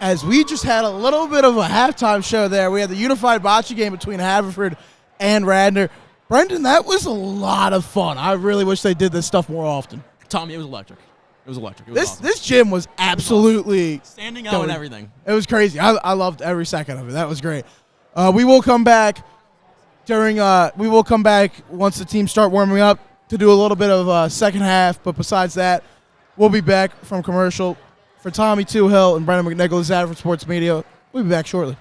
as we just had a little bit of a halftime show there. We had the unified bocce game between Haverford and Radnor. Brendan, that was a lot of fun. I really wish they did this stuff more often. Tommy, it was electric. It was electric. It was awesome. This gym was absolutely Standing out and everything. It was crazy. I loved every second of it. That was great. We will come back once the teams start warming up to do a little bit of second half. But besides that, we'll be back from commercial. For Tommy Toohill and Brendan McNicholas, Haverford Sports Media, we'll be back shortly.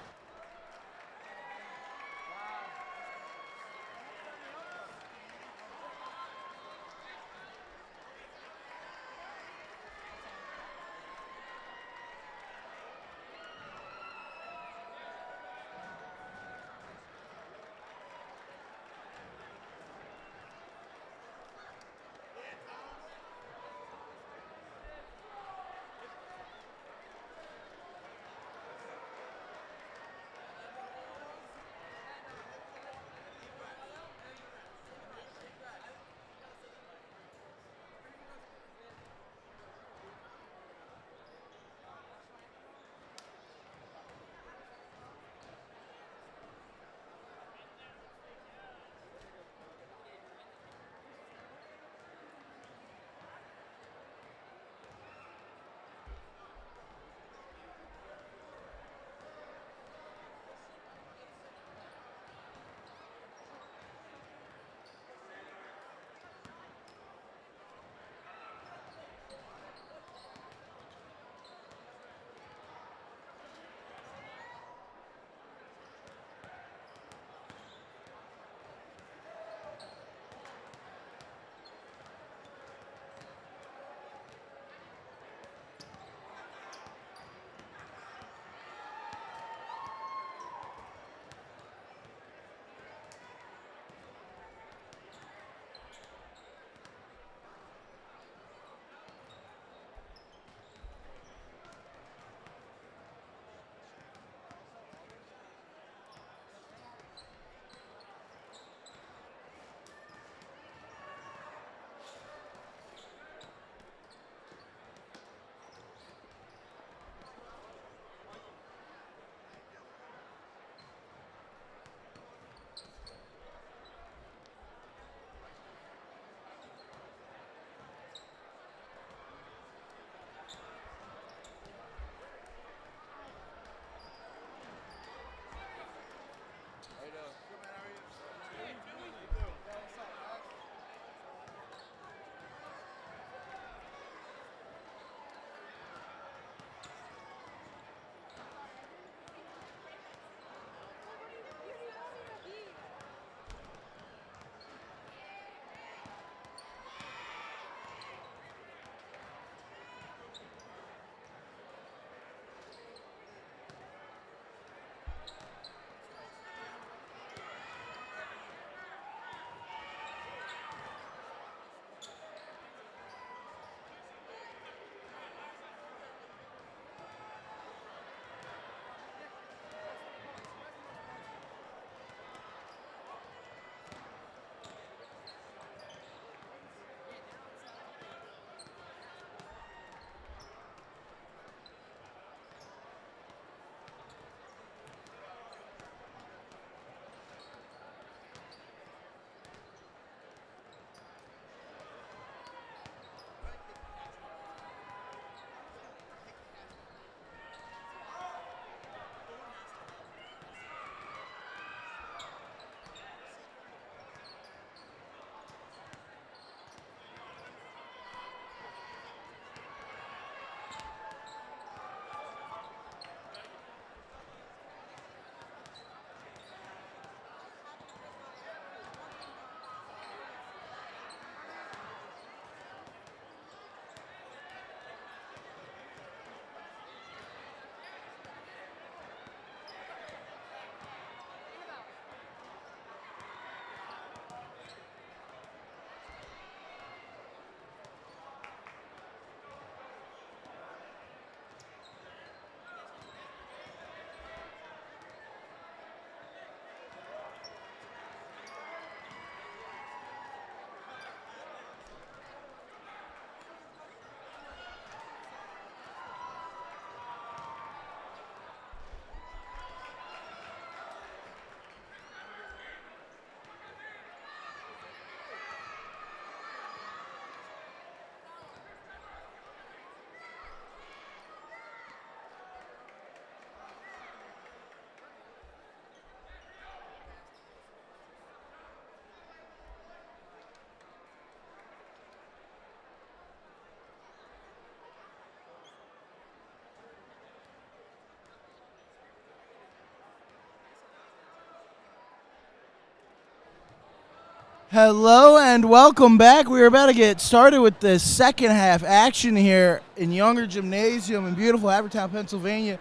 Hello and welcome back. We are about to get started with the second half action here in Younger Gymnasium in beautiful Haverford, Pennsylvania,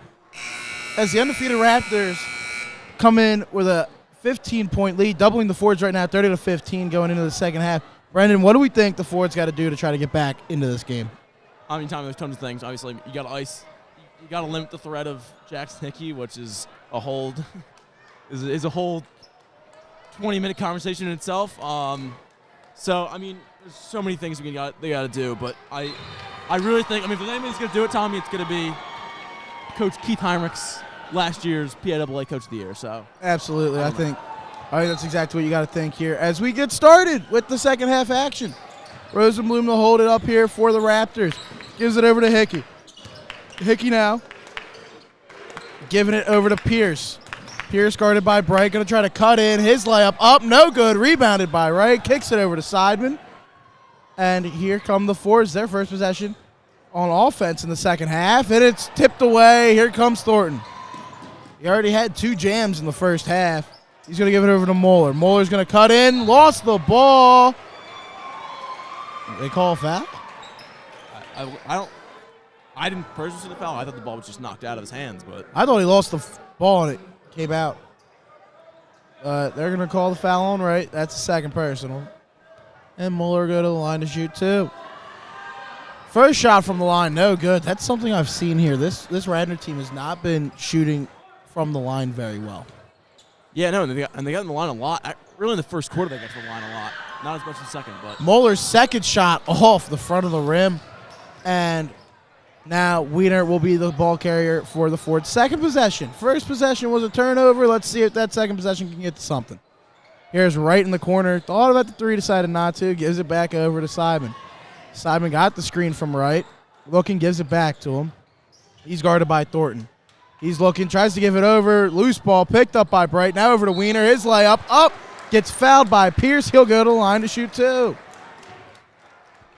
as the undefeated Raptors come in with a 15-point lead, doubling the Fords right now, 30-15 going into the second half. Brendan, what do we think the Fords got to do to try to get back into this game? I mean, Tommy, there's tons of things. Obviously, you got to ice. You got to limit the threat of Jackson Hickey, which is a whole is a whole 20-minute conversation in itself. So I mean, there's so many things they got to do. But I really think, I mean, if anybody's going to do it, Tommy, it's going to be Coach Keith Heinrich's last year's PIAA Coach of the Year. So absolutely, I think that's exactly what you got to think here as we get started with the second half action. Rosenblum will hold it up here for the Raptors. Gives it over to Hickey. Hickey now giving it over to Pierce. Pierce guarded by Bright, going to try to cut in. His layup up, no good. Rebounded by Wright. Kicks it over to Seidman. And here come the Fords, their first possession on offense in the second half. And it's tipped away. Here comes Thornton. He already had 2 jams in the first half. He's going to give it over to Moeller. Moeller's going to cut in. Lost the ball. They call a foul? I didn't personally see the foul. I thought the ball was just knocked out of his hands. But I thought he lost the ball and it came out. They're going to call the foul on Wright. That's the second personal. And Moeller go to the line to shoot 2. First shot from the line, no good. That's something I've seen here. This Radnor team has not been shooting from the line very well. Yeah, no, and they got in the line a lot. Really, in the first quarter, they got to the line a lot. Not as much in the second, but Moeller's second shot off the front of the rim. And now Wiener will be the ball carrier for the Fords. Second possession. First possession was a turnover. Let's see if that second possession can get to something. Here's Wright in the corner. Thought about the 3, decided not to. Gives it back over to Seidman. Seidman got the screen from Wright. Looking, gives it back to him. He's guarded by Thornton. He's looking, tries to give it over. Loose ball picked up by Bright. Now over to Wiener. His layup up. Gets fouled by Pierce. He'll go to the line to shoot 2.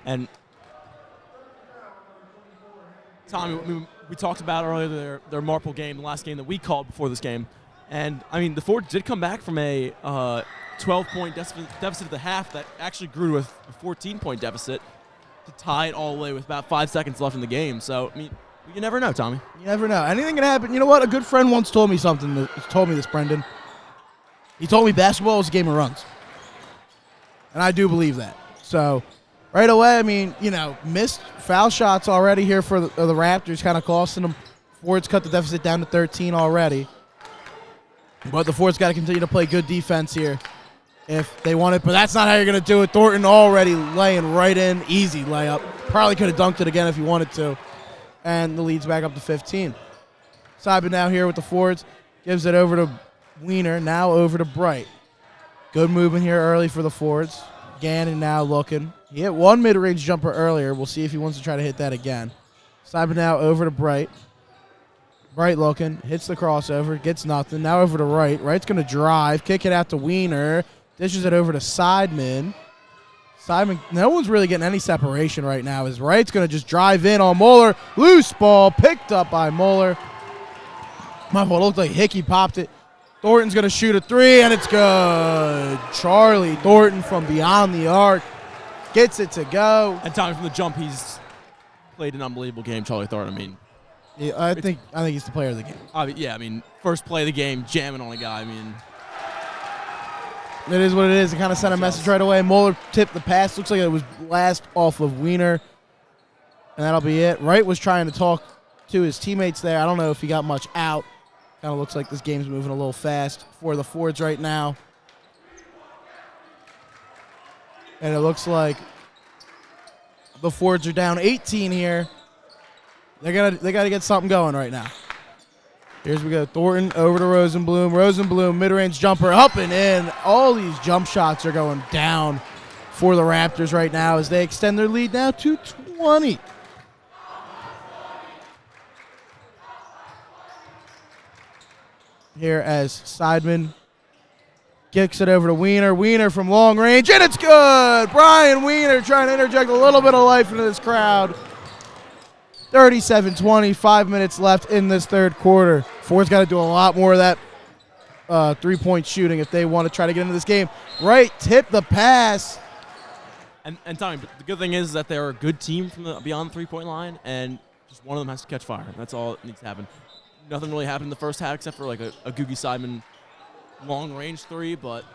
And Tommy, we talked about earlier their Marple game, the last game that we called before this game. And, I mean, the Fords did come back from a 12-point deficit at the half that actually grew to a 14-point deficit to tie it all the way with about 5 seconds left in the game. So, I mean, you never know, Tommy. You never know. Anything can happen. You know what? A good friend once told me something. Told me this, Brendan. He told me basketball is a game of runs. And I do believe that. So, right away, I mean, missed foul shots already here for the Raptors, kind of costing them. Fords cut the deficit down to 13 already. But the Fords got to continue to play good defense here if they want it. But that's not how you're going to do it. Thornton already laying right in. Easy layup. Probably could have dunked it again if he wanted to. And the lead's back up to 15. Seidman now here with the Fords. Gives it over to Wiener. Now over to Bright. Good movement here early for the Fords. Gannon now looking. He hit 1 mid-range jumper earlier. We'll see if he wants to try to hit that again. Seidman now over to Bright. Bright looking. Hits the crossover. Gets nothing. Now over to Wright. Wright's going to drive. Kick it out to Wiener. Dishes it over to Seidman. Seidman, no one's really getting any separation right now. As Wright's going to just drive in on Moeller. Loose ball picked up by Moeller. My fault. It looked like Hickey popped it. Thornton's going to shoot a 3, and it's good. Charlie Thornton from beyond the arc gets it to go. And Tommy, from the jump, he's played an unbelievable game, Charlie Thornton. I mean, yeah, I think he's the player of the game. Yeah, I mean, first play of the game, jamming on a guy. I mean, it is what it is. It kind of sent a message right away. Moeller tipped the pass. Looks like it was last off of Wiener, and that'll be it. Wright was trying to talk to his teammates there. I don't know if he got much out. Kind of looks like this game's moving a little fast for the Fords right now. And it looks like the Fords are down 18 here. They got to get something going right now. Here's we go. Thornton over to Rosenblum. Rosenblum, mid-range jumper, up and in. All these jump shots are going down for the Raptors right now as they extend their lead now to 20. Here as Seidman kicks it over to Wiener. Wiener from long range, and it's good! Brian Wiener trying to interject a little bit of life into this crowd. 37-20, 5 minutes left in this third quarter. Ford's got to do a lot more of that 3-point shooting if they want to try to get into this game. Wright tipped the pass. And Tommy, but the good thing is that they're a good team from beyond the 3-point line, and just one of them has to catch fire. That's all that needs to happen. Nothing really happened in the first half except for like a Googie Simon long-range 3, but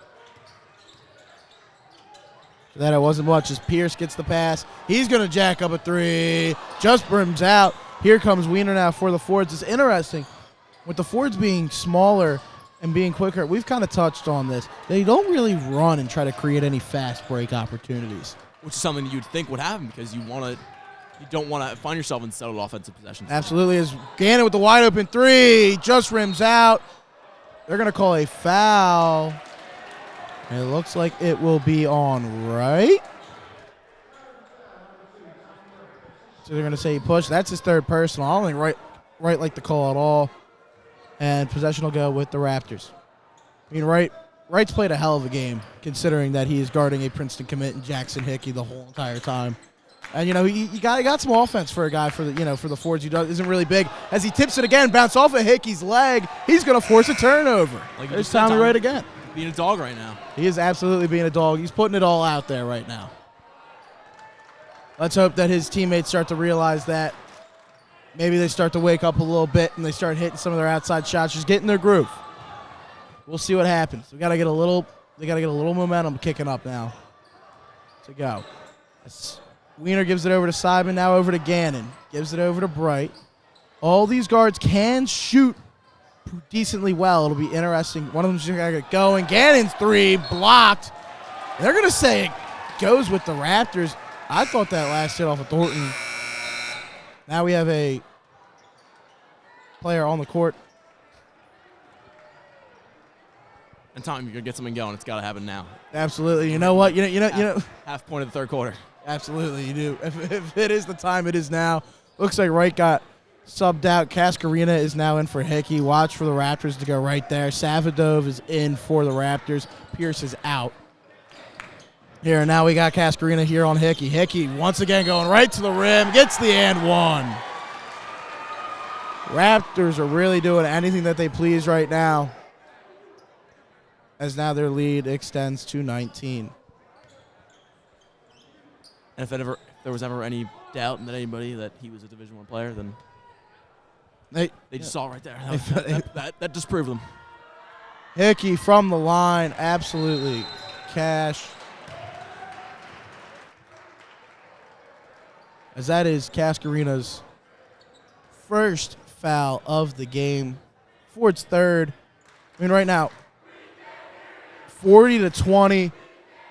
That it wasn't much as Pierce gets the pass. He's going to jack up a 3. Just brims out. Here comes Wiener now for the Fords. It's interesting. With the Fords being smaller and being quicker, we've kind of touched on this. They don't really run and try to create any fast break opportunities. which is something you'd think would happen because you don't want to find yourself in settled offensive possessions. Absolutely. As Gannon with the wide open 3, just rims out. They're going to call a foul. And it looks like it will be on Wright. So they're going to say push. That's his third personal. I don't think Wright liked the call at all. And possession will go with the Raptors. I mean, Wright's played a hell of a game, considering that he is guarding a Princeton commit and Jackson Hickey the whole entire time. And he got some offense for a guy for the Fords who isn't really big. As he tips it again, bounce off of Hickey's leg, he's going to force a turnover. Like There's Tommy Wright again. Being a dog right now. He is absolutely being a dog. He's putting it all out there right now. Let's hope that his teammates start to realize that. Maybe they start to wake up a little bit and they start hitting some of their outside shots, just getting their groove. We'll see what happens. They got to get a little momentum kicking up now to go. Wiener gives it over to Simon, now over to Gannon. Gives it over to Bright. All these guards can shoot decently well. It'll be interesting. One of them's just going to get going. Gannon's 3 blocked. They're going to say it goes with the Raptors. I thought that last hit off of Thornton. Now we have a player on the court. And Tom, you're gonna get something going. It's got to happen now. Absolutely. You know what? You know. Half point of the third quarter. Absolutely, you do. If it is the time, it is now. Looks like Wright got subbed out. Cascarina is now in for Hickey. Watch for the Raptors to go right there. Savadov is in for the Raptors. Pierce is out. Here, now we got Cascarina here on Hickey. Hickey once again going right to the rim. Gets the and one. Raptors are really doing anything that they please right now, as now their lead extends to 19. And if there was ever any doubt in anybody that he was a Division I player, then they just saw it right there. That disproved them. Hickey from the line, absolutely cash. As that is Cascarina's first foul of the game. Ford's third. I mean, right now, 40-20,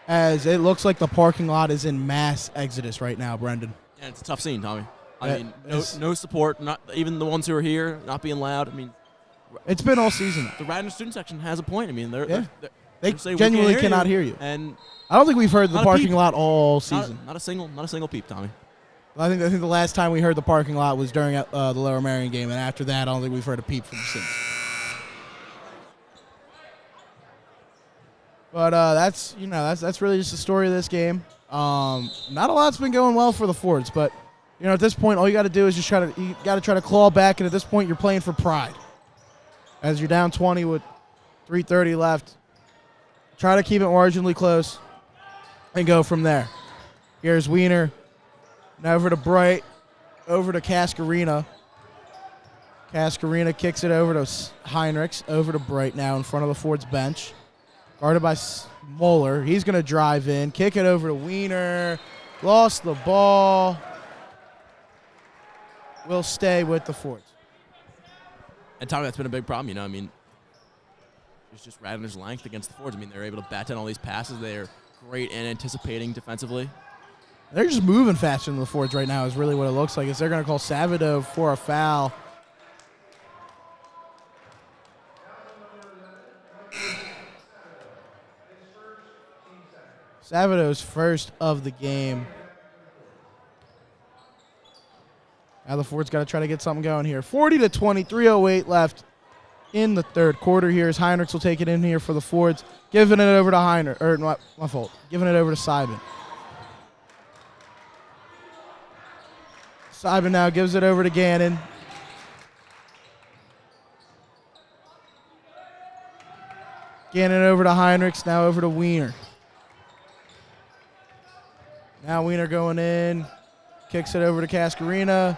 as it looks like the parking lot is in mass exodus right now, Brendan. Yeah, it's a tough scene, Tommy. I mean, no support, not even the ones who are here, not being loud. I mean, it's been all season. The Radnor student section has a point. I mean, they say, genuinely cannot hear you. And I don't think we've heard the parking lot all season. Not a single peep, Tommy. I think the last time we heard the parking lot was during the Lower Marion game, and after that, I don't think we've heard a peep from since. But that's really just the story of this game. Not a lot's been going well for the Fords, but at this point, all you got to do is just try to claw back, and at this point, you're playing for pride. As you're down 20 with 3:30 left, try to keep it marginally close, and go from there. Here's Wiener. Now over to Bright, over to Cascarina. Cascarina kicks it over to Heinrichs, over to Bright now in front of the Ford's bench. Guarded by Moeller. He's going to drive in, kick it over to Wiener. Lost the ball. Will stay with the Fords. And Tommy, that's been a big problem. I mean, there's just Radnor's length against the Fords. I mean, they're able to bat down all these passes. They're great in anticipating defensively. They're just moving faster than the Fords right now is really what it looks like. They're going to call Savadov for a foul. Savadov's first of the game. Now the Fords got to try to get something going here. 40-20, 3:08 left in the third quarter here as Heinrichs will take it in here for the Fords. Giving it over to my fault. Giving it over to Simon. Simon now gives it over to Gannon. Gannon over to Heinrichs, now over to Wiener. Now Wiener going in, kicks it over to Cascarina.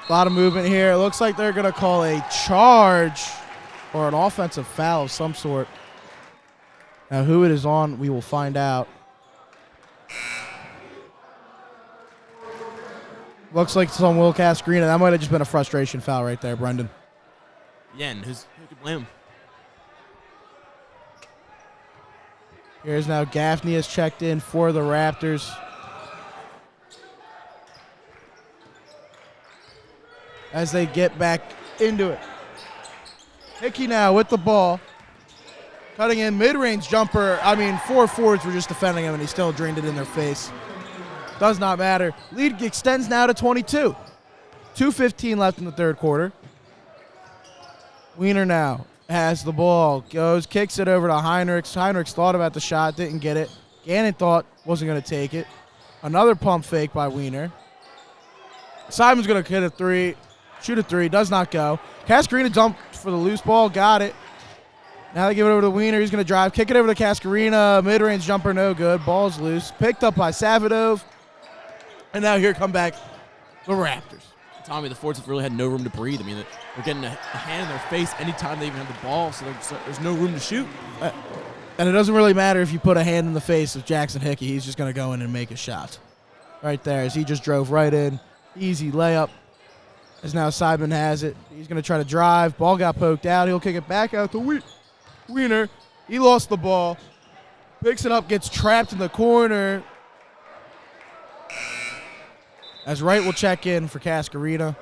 A lot of movement here. It looks like they're going to call a charge or an offensive foul of some sort. Now who it is on, we will find out. Looks like it's on Will Cascarina. That might have just been a frustration foul right there, Brendan. Yeah, and who could blame him? Here's now Gaffney has checked in for the Raptors. As they get back into it. Hickey now with the ball. Cutting in mid-range jumper. I mean, 4 forwards were just defending him, and he still drained it in their face. Does not matter. Lead extends now to 22. 2:15 left in the third quarter. Wiener now has the ball. Goes, kicks it over to Heinrichs. Heinrichs thought about the shot, didn't get it. Gannon thought wasn't going to take it. Another pump fake by Wiener. Simon's going to hit a three. Shoot a three. Does not go. Cascarina jumped for the loose ball. Got it. Now they give it over to Wiener. He's going to drive. Kick it over to Cascarina. Mid-range jumper, no good. Ball's loose. Picked up by Savadov. And now here come back the Raptors. Tommy, the Fords have really had no room to breathe. I mean, they're getting a hand in their face anytime they even have the ball, so there's no room to shoot. And it doesn't really matter if you put a hand in the face of Jackson Hickey. He's just going to go in and make a shot. Right there as he just drove right in. Easy layup. As now Simon has it. He's going to try to drive. Ball got poked out. He'll kick it back out to Wiener. He lost the ball. Picks it up, gets trapped in the corner. As Wright will check in for Cascarina.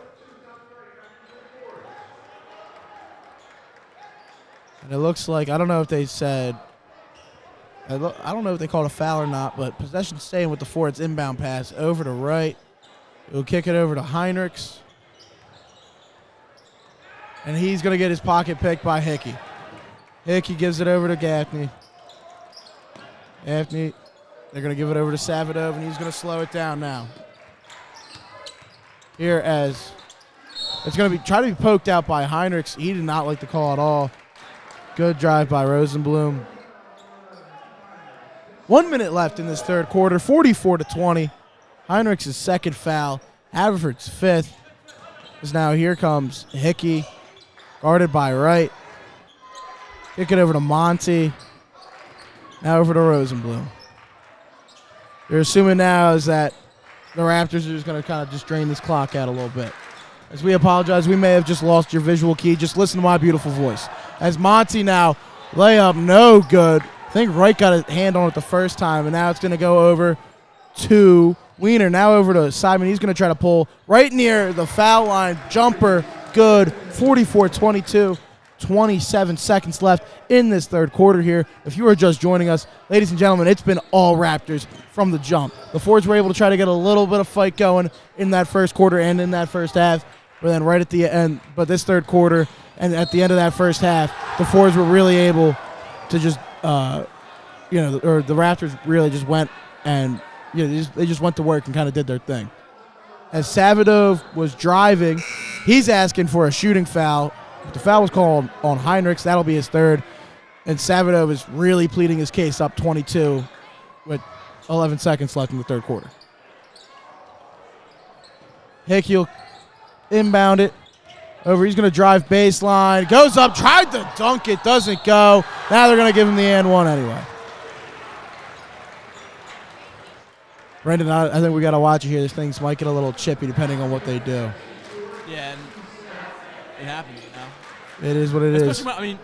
And it looks like, I don't know if they said, I don't know if they called a foul or not, but possession staying with the Fords. Inbound pass over to Wright. He'll kick it over to Heinrichs. And he's going to get his pocket picked by Hickey. Hickey gives it over to Gaffney. Gaffney, they're going to give it over to Savadov, and he's going to slow it down now. Here as it's going to be try to be poked out by Heinrichs. He did not like the call at all. Good drive by Rosenblum. 1 minute left in this third quarter, 44-20. Heinrichs' second foul. Haverford's fifth. As now here comes Hickey, guarded by Wright. Kick it over to Monty. Now over to Rosenblum. They're assuming now is that the Raptors are just going to kind of just drain this clock out a little bit. As we apologize, we may have just lost your visual key. Just listen to my beautiful voice. As Monty now, layup, no good. I think Wright got a hand on it the first time, and now it's going to go over to Wiener. Now over to Simon. He's going to try to pull right near the foul line. Jumper, good. 44-22. 27 seconds left in this third quarter here. If you are just joining us, ladies and gentlemen, it's been all Raptors from the jump. The Fords were able to try to get a little bit of fight going in that first quarter and in that first half, but then right at the end, but this third quarter and at the end of that first half, the Fords were really able to just, or the Raptors really just went and, they just went to work and kind of did their thing. As Savadov was driving, he's asking for a shooting foul. The foul was called on Heinrichs. That'll be his third. And Savadov is really pleading his case up 22 with 11 seconds left in the third quarter. Hickey will inbound it. Over, he's going to drive baseline. Goes up, tried to dunk it, doesn't go. Now they're going to give him the and one anyway. Brendan, I think we got to watch it here. These things might get a little chippy depending on what they do. Yeah, and it happens. It is what it is. Especially, I mean,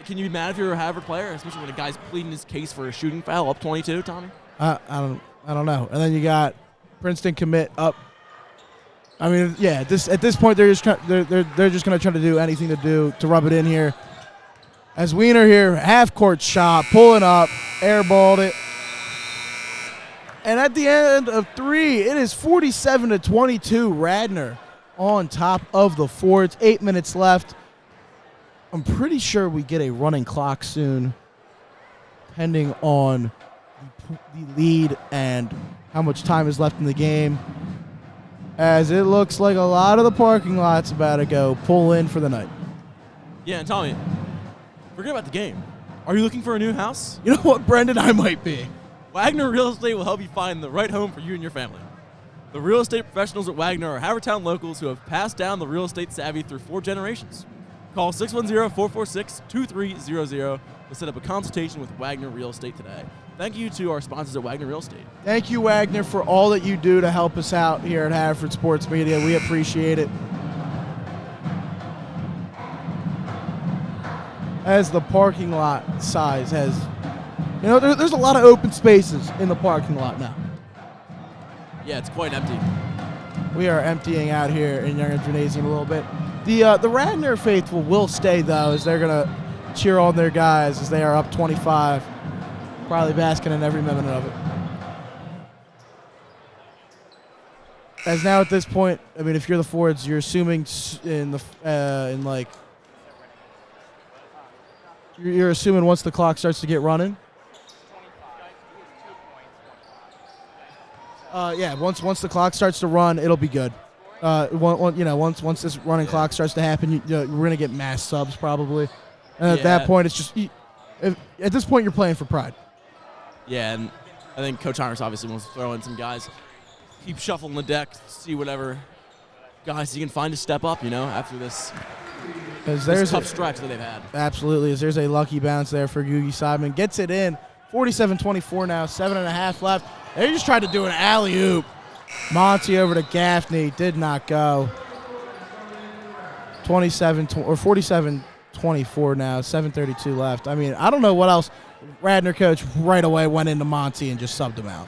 can you be mad if you're a Haverford player, especially when a guy's pleading his case for a shooting foul up 22, Tommy? I don't know. And then you got Princeton commit up. I mean, yeah. At this point, they're just going to try to do anything to rub it in here. As Wiener here, half court shot, pulling up, airballed it. And at the end of three, it is 47-22. Radnor on top of the Fords. 8 minutes left. I'm pretty sure we get a running clock soon, depending on the lead and how much time is left in the game. As it looks like a lot of the parking lot's about to go pull in for the night. Yeah, and Tommy, Forget about the game. Are you looking for a new house? You know what, Brendan? I might be. Wagner Real Estate will help you find the right home for you and your family. The real estate professionals at Wagner are Havertown locals who have passed down the real estate savvy through 4 generations. Call 610-446-2300 to set up a consultation with Wagner Real Estate today. Thank you to our sponsors at Wagner Real Estate. Thank you, Wagner, for all that you do to help us out here at Haverford Sports Media. We appreciate it. As the parking lot size has, there's a lot of open spaces in the parking lot now. Yeah, it's quite empty. We are emptying out here in Younger Gymnasium a little bit. The Radnor faithful will stay, though, as they're going to cheer on their guys as they are up 25. Probably basking in every minute of it. As now at this point, I mean, if you're the Fords, you're assuming you're assuming once the clock starts to get running. Yeah, once the clock starts to run, it'll be good. Once this running clock starts to happen, we're gonna get mass subs probably. And at that point, it's just at this point you're playing for pride. Yeah, and I think Coach Heinrichs obviously wants to throw in some guys, keep shuffling the deck, see whatever guys he can find to step up. After this tough stretch that they've had. Absolutely, as there's a lucky bounce there for Gugi Simon, gets it in. 47-24 now, 7.5 left. They just tried to do an alley-oop. Monty over to Gaffney, did not go. 47-24 now, 7:32 left. I mean, I don't know what else. Radnor coach right away went into Monty and just subbed him out.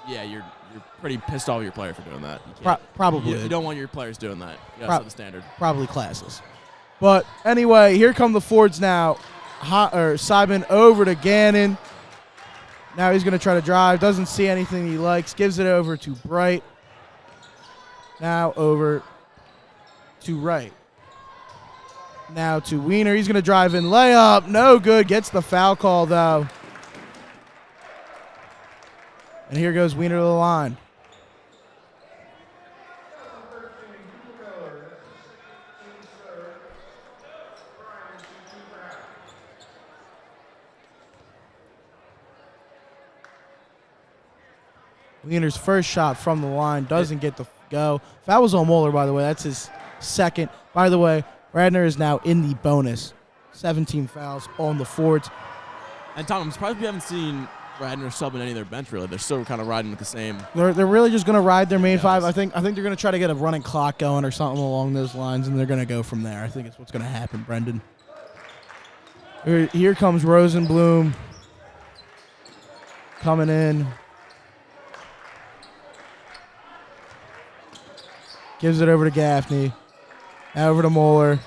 Yeah, you're pretty pissed off at your player for doing that. Probably. You don't want your players doing that. You gotta set the standard. Probably classless. But anyway, here come the Fords now. Simon over to Gannon. Now he's going to try to drive. Doesn't see anything he likes. Gives it over to Bright. Now over to Wright. Now to Wiener. He's going to drive in. Layup. No good. Gets the foul call, though. And here goes Wiener to the line. Wiener's first shot from the line doesn't get the go. Foul was on Moeller, by the way. That's his second. By the way, Radnor is now in the bonus. 17 fouls on the Fords. And Tom, I'm surprised we haven't seen Radnor sub in any of their bench, really. They're still kind of riding with the same. They're really just going to ride their main five. I think they're going to try to get a running clock going or something along those lines, and they're going to go from there. I think it's what's going to happen, Brendan. Here comes Rosenblum coming in. Gives it over to Gaffney. Now over to Moeller.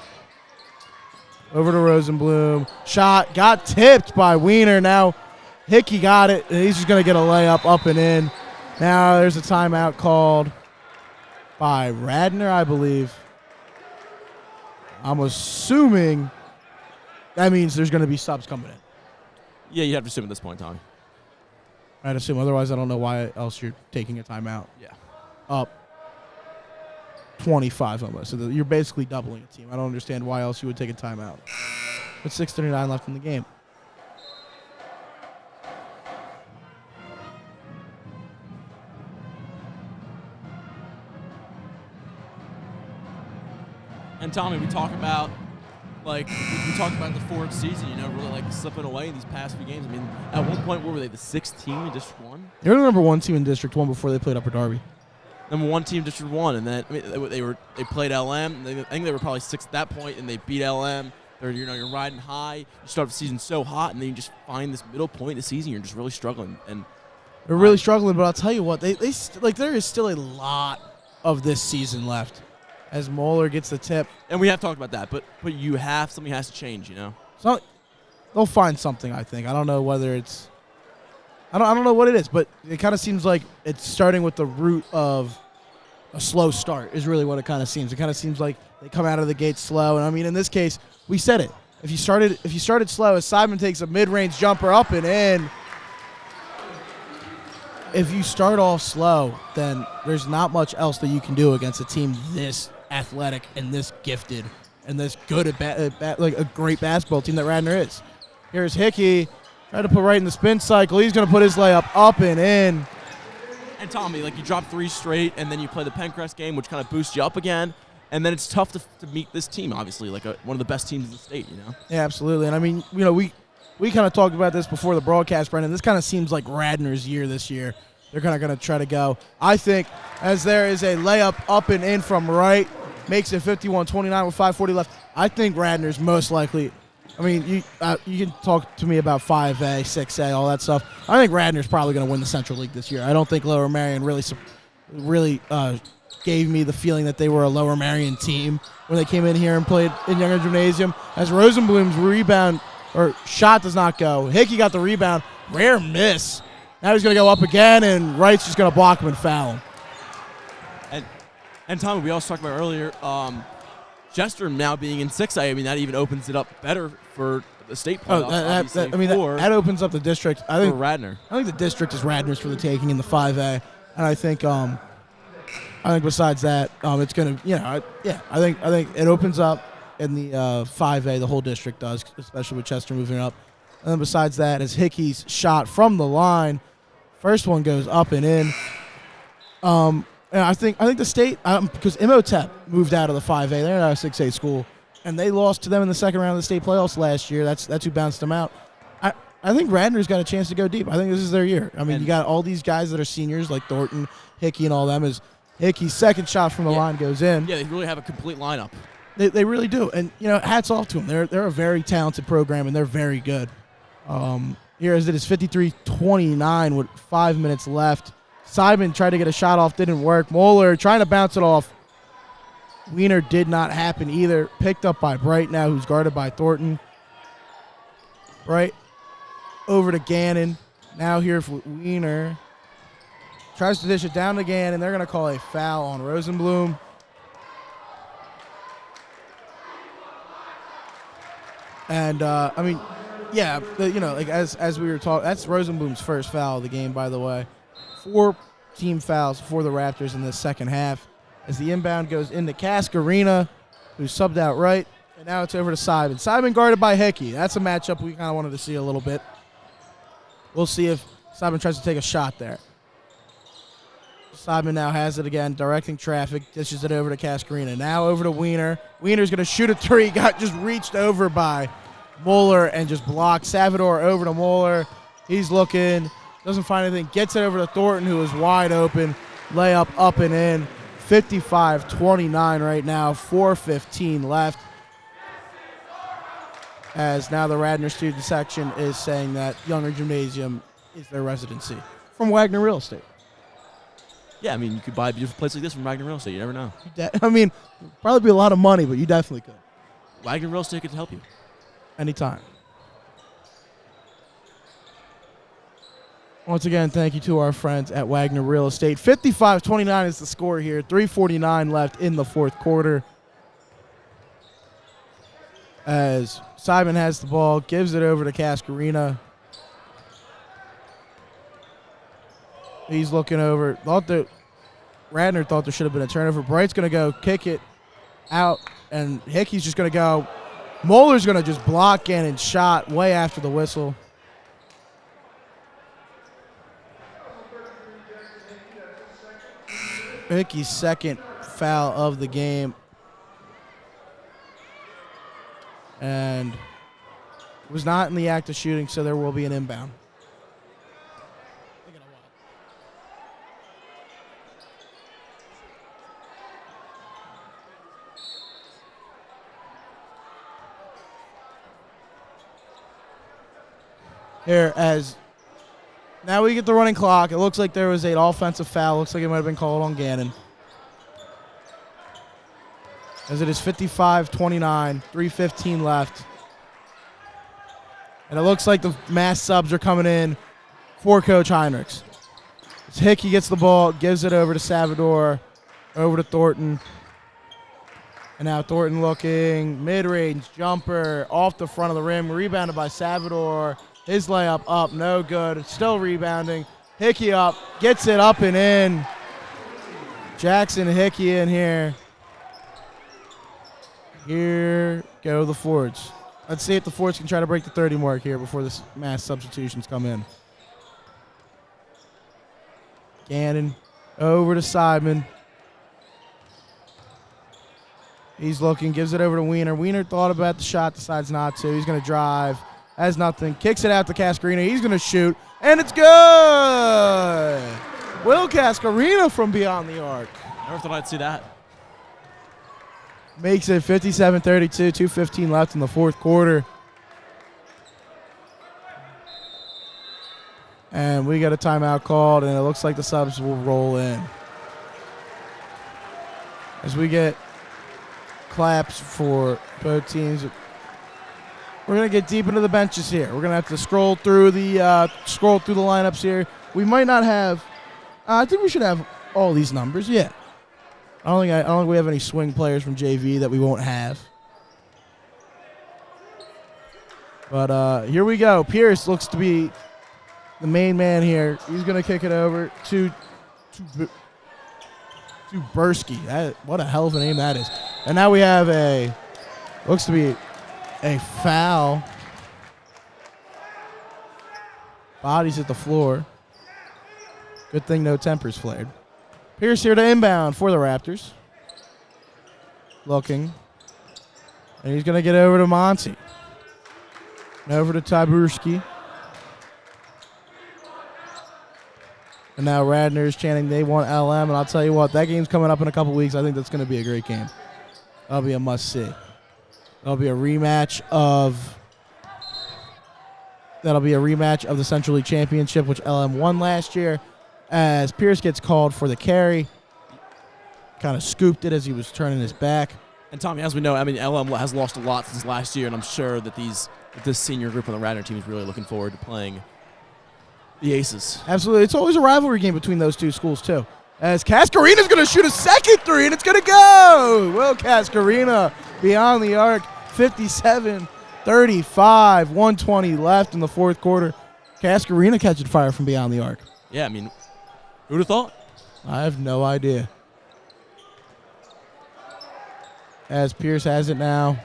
Over to Rosenblum. Shot. Got tipped by Wiener. Now Hickey got it, and he's just going to get a layup up and in. Now there's a timeout called by Radnor, I believe. I'm assuming that means there's going to be subs coming in. Yeah, you have to assume at this point, Tommy. I'd assume. Otherwise, I don't know why else you're taking a timeout. Yeah. Up 25 almost. So you're basically doubling a team. I don't understand why else you would take a timeout. With 6:39 left in the game. And Tommy, we talked about the Ford season, really slipping away in these past few games. I mean, at one point, what were they, the 6th team in District 1? They were the number 1 team in District 1 before they played Upper Darby. Number 1 team, District 1, and then they played LM. I think they were probably 6th at that point, and they beat LM. You're riding high. You start the season so hot, and then you just find this middle point of the season. You're just really struggling, and they're really struggling. But I'll tell you what, there is still a lot of this season left. As Moeller gets the tip, and we have talked about that, but something has to change, So they'll find something. I think. I don't know whether it's. I don't know what it is, but it kind of seems like it's starting with the root of a slow start is really what it kind of seems. It kind of seems like they come out of the gate slow, and I mean in this case we said it. If you started slow, as Simon takes a mid-range jumper up and in. If you start off slow, then there's not much else that you can do against a team this athletic and this gifted and this good like a great basketball team that Radnor is. Here's Hickey, trying to put right in the spin cycle. He's going to put his layup up and in. And Tommy, like you drop 3 straight, and then you play the Pencrest game, which kind of boosts you up again. And then it's tough to meet this team, obviously, like one of the best teams in the state, you know? Yeah, absolutely. And I mean, you know, we kind of talked about this before the broadcast, Brendan. This kind of seems like Radnor's year this year. They're kind of going to try to go. I think as there is a layup up and in from right, makes it 51-29 with 5:40 left. I think Radnor's most likely. I mean, you can talk to me about 5A, 6A, all that stuff. I think Radnor's probably going to win the Central League this year. I don't think Lower Marion really gave me the feeling that they were a Lower Marion team when they came in here and played in Younger Gymnasium. As Rosenblum's rebound or shot does not go. Hickey got the rebound. Rare miss. Now he's going to go up again, and Wright's just going to block him and foul him. And Tommy, we also talked about earlier, Chester now being in 6A, I mean, that even opens it up better for the state playoffs. That opens up the district. I think for Radnor. I think the district is Radnor's for the taking in the 5A, and I think besides that, it's gonna I think it opens up in the 5A. The whole district does, especially with Chester moving up. And then besides that, is Hickey's shot from the line. First one goes up and in. And I think the state, because Imhotep moved out of the 5A, they're not a 6A school, and they lost to them in the second round of the state playoffs last year. That's who bounced them out. I think Radnor's got a chance to go deep. I think this is their year. I mean, you got all these guys that are seniors like Thornton, Hickey, and all them. Is Hickey's second shot from the line goes in. Yeah, they really have a complete lineup. They really do, and hats off to them. They're a very talented program, and they're very good. Here as it is 53-29 with 5 minutes left. Simon tried to get a shot off, didn't work. Moeller trying to bounce it off. Wiener did not happen either. Picked up by Bright now, who's guarded by Thornton. Bright over to Gannon. Now here for Wiener. Tries to dish it down to Gannon. They're going to call a foul on Rosenblum. And, as we were talking, that's Rosenblum's first foul of the game, by the way. 4 team fouls for the Raptors in the second half. As the inbound goes into Cascarina, who subbed out right. And now it's over to Simon. Simon guarded by Hickey. That's a matchup we kind of wanted to see a little bit. We'll see if Simon tries to take a shot there. Simon now has it again, directing traffic, dishes it over to Cascarina. Now over to Wiener. Wiener's going to shoot a 3. Got just reached over by Moeller and just blocked. Salvador over to Moeller. He's looking. Doesn't find anything. Gets it over to Thornton, who is wide open. Layup up and in. 55-29 right now. 4:15 left. As now the Radnor student section is saying that Younger Gymnasium is their residency. From Wagner Real Estate. Yeah, I mean, you could buy a beautiful place like this from Wagner Real Estate. You never know. Probably be a lot of money, but you definitely could. Wagner Real Estate could help you. Anytime. Once again, thank you to our friends at Wagner Real Estate. 55-29 is the score here. 3:49 left in the fourth quarter. As Simon has the ball, gives it over to Cascarina. He's looking over. Radnor thought there should have been a turnover. Bright's going to go kick it out, and Hickey's just going to go. Moeller's going to just block Gannon's shot way after the whistle. Hickey's second foul of the game. And was not in the act of shooting, so there will be an inbound. Here, as now we get the running clock. It looks like there was an offensive foul. Looks like it might have been called on Gannon. As it is 55-29, 3:15 left. And it looks like the mass subs are coming in for Coach Heinrichs. As Hickey gets the ball, gives it over to Salvador, over to Thornton. And now Thornton looking, mid-range jumper, off the front of the rim, rebounded by Salvador. His layup up, no good. Still rebounding. Hickey up, gets it up and in. Jackson Hickey in here. Here go the Fords. Let's see if the Fords can try to break the 30 mark here before the mass substitutions come in. Gannon over to Simon. He's looking, gives it over to Wiener. Wiener thought about the shot, decides not to. He's going to drive, has nothing, kicks it out to Cascarino. He's going to shoot, and it's good! Will Cascarino from beyond the arc. Never thought I'd see that. Makes it 57-32, 2:15 left in the fourth quarter. And we got a timeout called, and it looks like the subs will roll in. As we get claps for both teams, we're going to get deep into the benches here. We're going to have to scroll through the lineups here. We might not have. I think we should have all these numbers. Yeah. I don't think we have any swing players from JV that we won't have. But here we go. Pierce looks to be the main man here. He's going to kick it over to Bursky. What a hell of a name that is. And now we have looks to be a foul. Bodies at the floor. Good thing no tempers flared. Pierce here to inbound for the Raptors. Looking. And he's going to get over to Monty. And over to Tyburski. And now Radnor is chanting they want LM. And I'll tell you what, that game's coming up in a couple weeks. I think that's going to be a great game. That'll be a must-see. That'll be a rematch of the Central League Championship, which LM won last year. As Pierce gets called for the carry. Kind of scooped it as he was turning his back. And Tommy, as we know, I mean, LM has lost a lot since last year, and I'm sure that this senior group on the Radnor team is really looking forward to playing the Aces. Absolutely. It's always a rivalry game between those two schools, too. As Cascarina's going to shoot a second three, and it's going to go! Will Cascarina beyond the arc, 57-35, 120 left in the fourth quarter. Cascarina catching fire from beyond the arc. Yeah, I mean, who'd have thought? I have no idea. As Pierce has it now.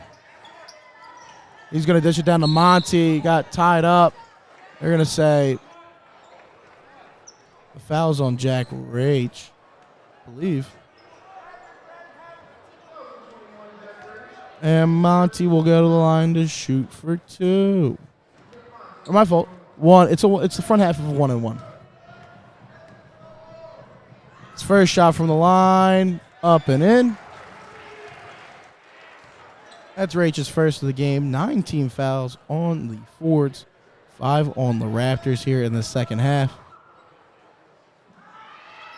He's going to dish it down to Monty. He got tied up. They're going to say the foul's on Jack Rach, I believe. And Monty will go to the line to shoot for two. Or my fault. One. It's the front half of a 1-and-1. His first shot from the line, up and in. That's Rach's first of the game. 9 team fouls on the Fords, 5 on the Raptors here in the second half.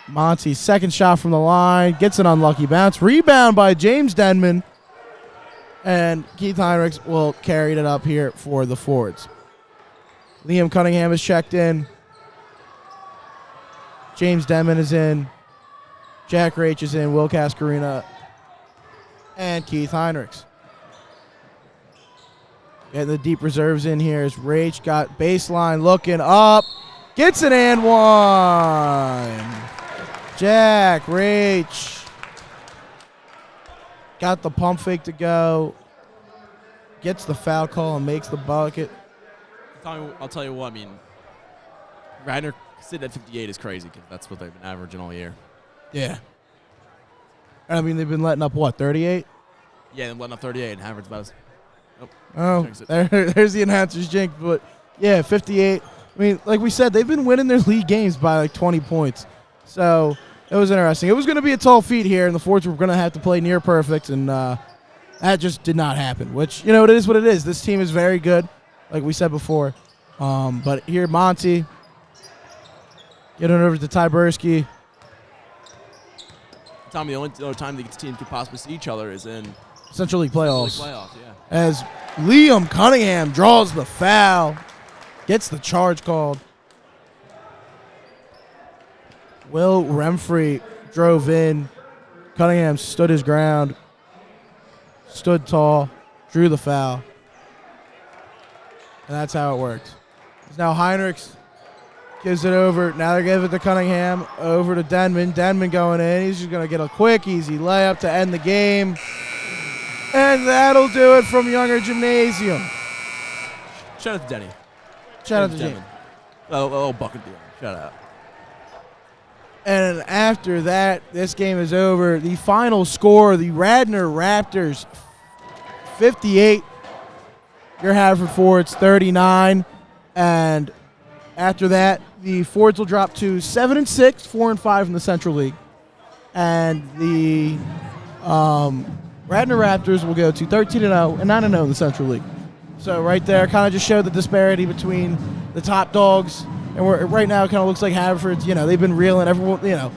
Monty's second shot from the line, gets an unlucky bounce. Rebound by James Denman. And Keith Heinrichs will carry it up here for the Fords. Liam Cunningham is checked in. James Denman is in. Jack Rach is in. Will Cascarina and Keith Heinrichs. Getting the deep reserves in here as Rach got baseline looking up. Gets an and one. Jack Rach got the pump fake to go. Gets the foul call and makes the bucket. I'll tell you what, I mean, Radnor sitting at 58 is crazy because that's what they've been averaging all year. Yeah. I mean, they've been letting up, what, 38? Yeah, they're letting up 38 and Haverford's about there's the announcer's jinx. But, yeah, 58. I mean, like we said, they've been winning their league games by like 20 points. So it was interesting. It was going to be a tall feat here, and the Fords were going to have to play near perfect, and that just did not happen, which, you know, it is what it is. This team is very good, like we said before. But here, Monty getting over to Tyburski. Tommy, the only time these teams could possibly see each other is in Central League playoffs. Yeah. As Liam Cunningham draws the foul, gets the charge called. Will Remfrey drove in. Cunningham stood his ground, stood tall, drew the foul. And that's how it worked. Now Heinrichs gives it over. Now they give it to Cunningham. Over to Denman. Denman going in. He's just going to get a quick, easy layup to end the game. And that'll do it from Younger Gymnasium. Shout out to Denny. Shout out to Jamin. James. Oh, bucket deal. Shout out. And after that, this game is over. The final score, the Radnor Raptors 58. Your Haverford Fords 39. And after that, the Fords will drop to 7-6, 4-5 in the Central League. And the Radnor Raptors will go to 13-0 and 9-0 in the Central League. So right there, kind of just showed the disparity between the top dogs. And right now, it kind of looks like Haverford's, they've been reeling. Everyone, the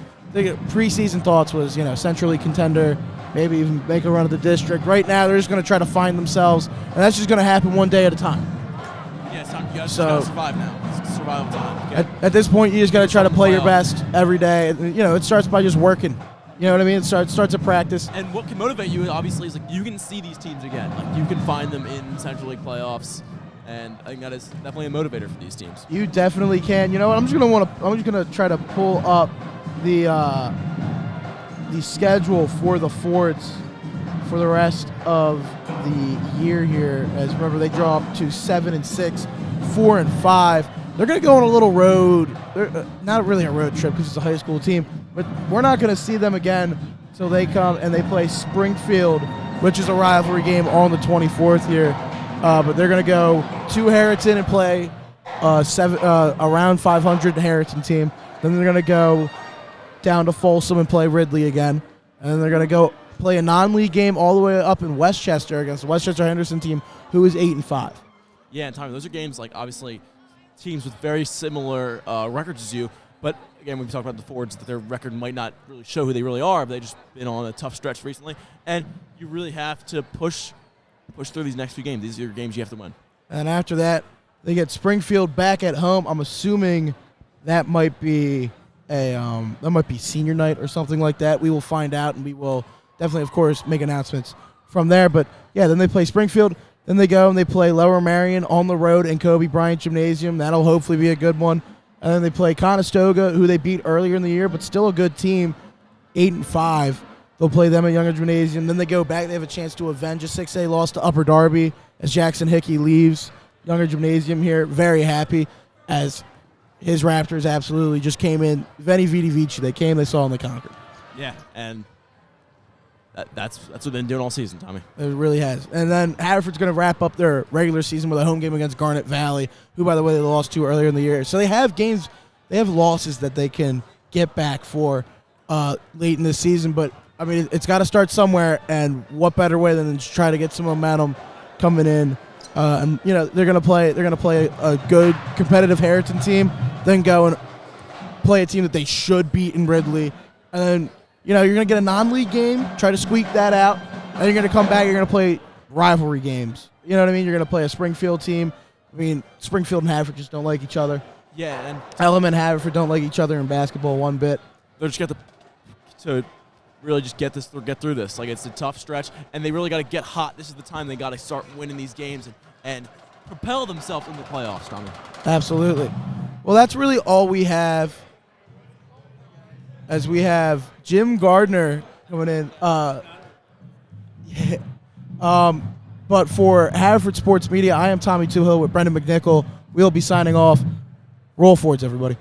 preseason thoughts was, Central League contender, maybe even make a run at the district. Right now, they're just going to try to find themselves, and that's just going to happen one day at a time. Yeah, it's time. You guys gotta survive now. It's survival time. Okay? At this point, you just got to try to play your Playoffs. best every day. It starts by just working. You know what I mean? It starts at practice. And what can motivate you, obviously, is you can see these teams again. You can find them in Central League playoffs, and I think that is definitely a motivator for these teams. You definitely can. You know what? I'm just gonna try to pull up the schedule for the Fords for the rest of the year here. As remember, they draw up to 7-6, 4-5. They're gonna go on a little road. Not really a road trip because it's a high school team, but we're not gonna see them again until they come and they play Springfield, which is a rivalry game on the 24th here. But they're going to go to Harrington and play around 500 Harrington team. Then they're going to go down to Folsom and play Ridley again. And then they're going to go play a non-league game all the way up in Westchester against the Westchester Henderson team, who is 8-5. Yeah, and Tommy, those are games obviously teams with very similar records as you. But again, we've talked about the Fords, that their record might not really show who they really are, but they've just been on a tough stretch recently. And you really have to push through these next few games. These are your games you have to win. And after that, they get Springfield back at home. I'm assuming that might be senior night or something like that. We will find out, and we will definitely, of course, make announcements from there. But yeah, then they play Springfield. Then they go and they play Lower Marion on the road in Kobe Bryant Gymnasium. That'll hopefully be a good one. And then they play Conestoga, who they beat earlier in the year, but still a good team, 8-5. They'll play them at Younger Gymnasium. Then they go back. They have a chance to avenge a 6A loss to Upper Darby as Jackson Hickey leaves Younger Gymnasium here. Very happy as his Raptors absolutely just came in. Veni Vidi Vici. They came, they saw, and they conquered. Yeah, and that's what they've been doing all season, Tommy. It really has. And then Haverford's going to wrap up their regular season with a home game against Garnet Valley, who, by the way, they lost to earlier in the year. So they have games, they have losses that they can get back for late in the season. But, I mean, it's got to start somewhere, and what better way than to try to get some momentum coming in. And they're going to play a good competitive Harrington team, then go and play a team that they should beat in Ridley, and then you're going to get a non-league game, try to squeak that out, and you're going to come back, you're going to play rivalry games. You know what I mean? You're going to play a Springfield team. I mean, Springfield and Haverford just don't like each other. Yeah, and Element and Haverford don't like each other in basketball one bit. they just got to really just get through this. It's a tough stretch, and they really got to get hot. This is the time they got to start winning these games and propel themselves into the playoffs, Tommy. Absolutely. Well, that's really all we have, as we have Jim Gardner coming in. But for Haverford Sports Media, I am Tommy Toohill with Brendan McNichol. We'll be signing off. Roll Fords, everybody.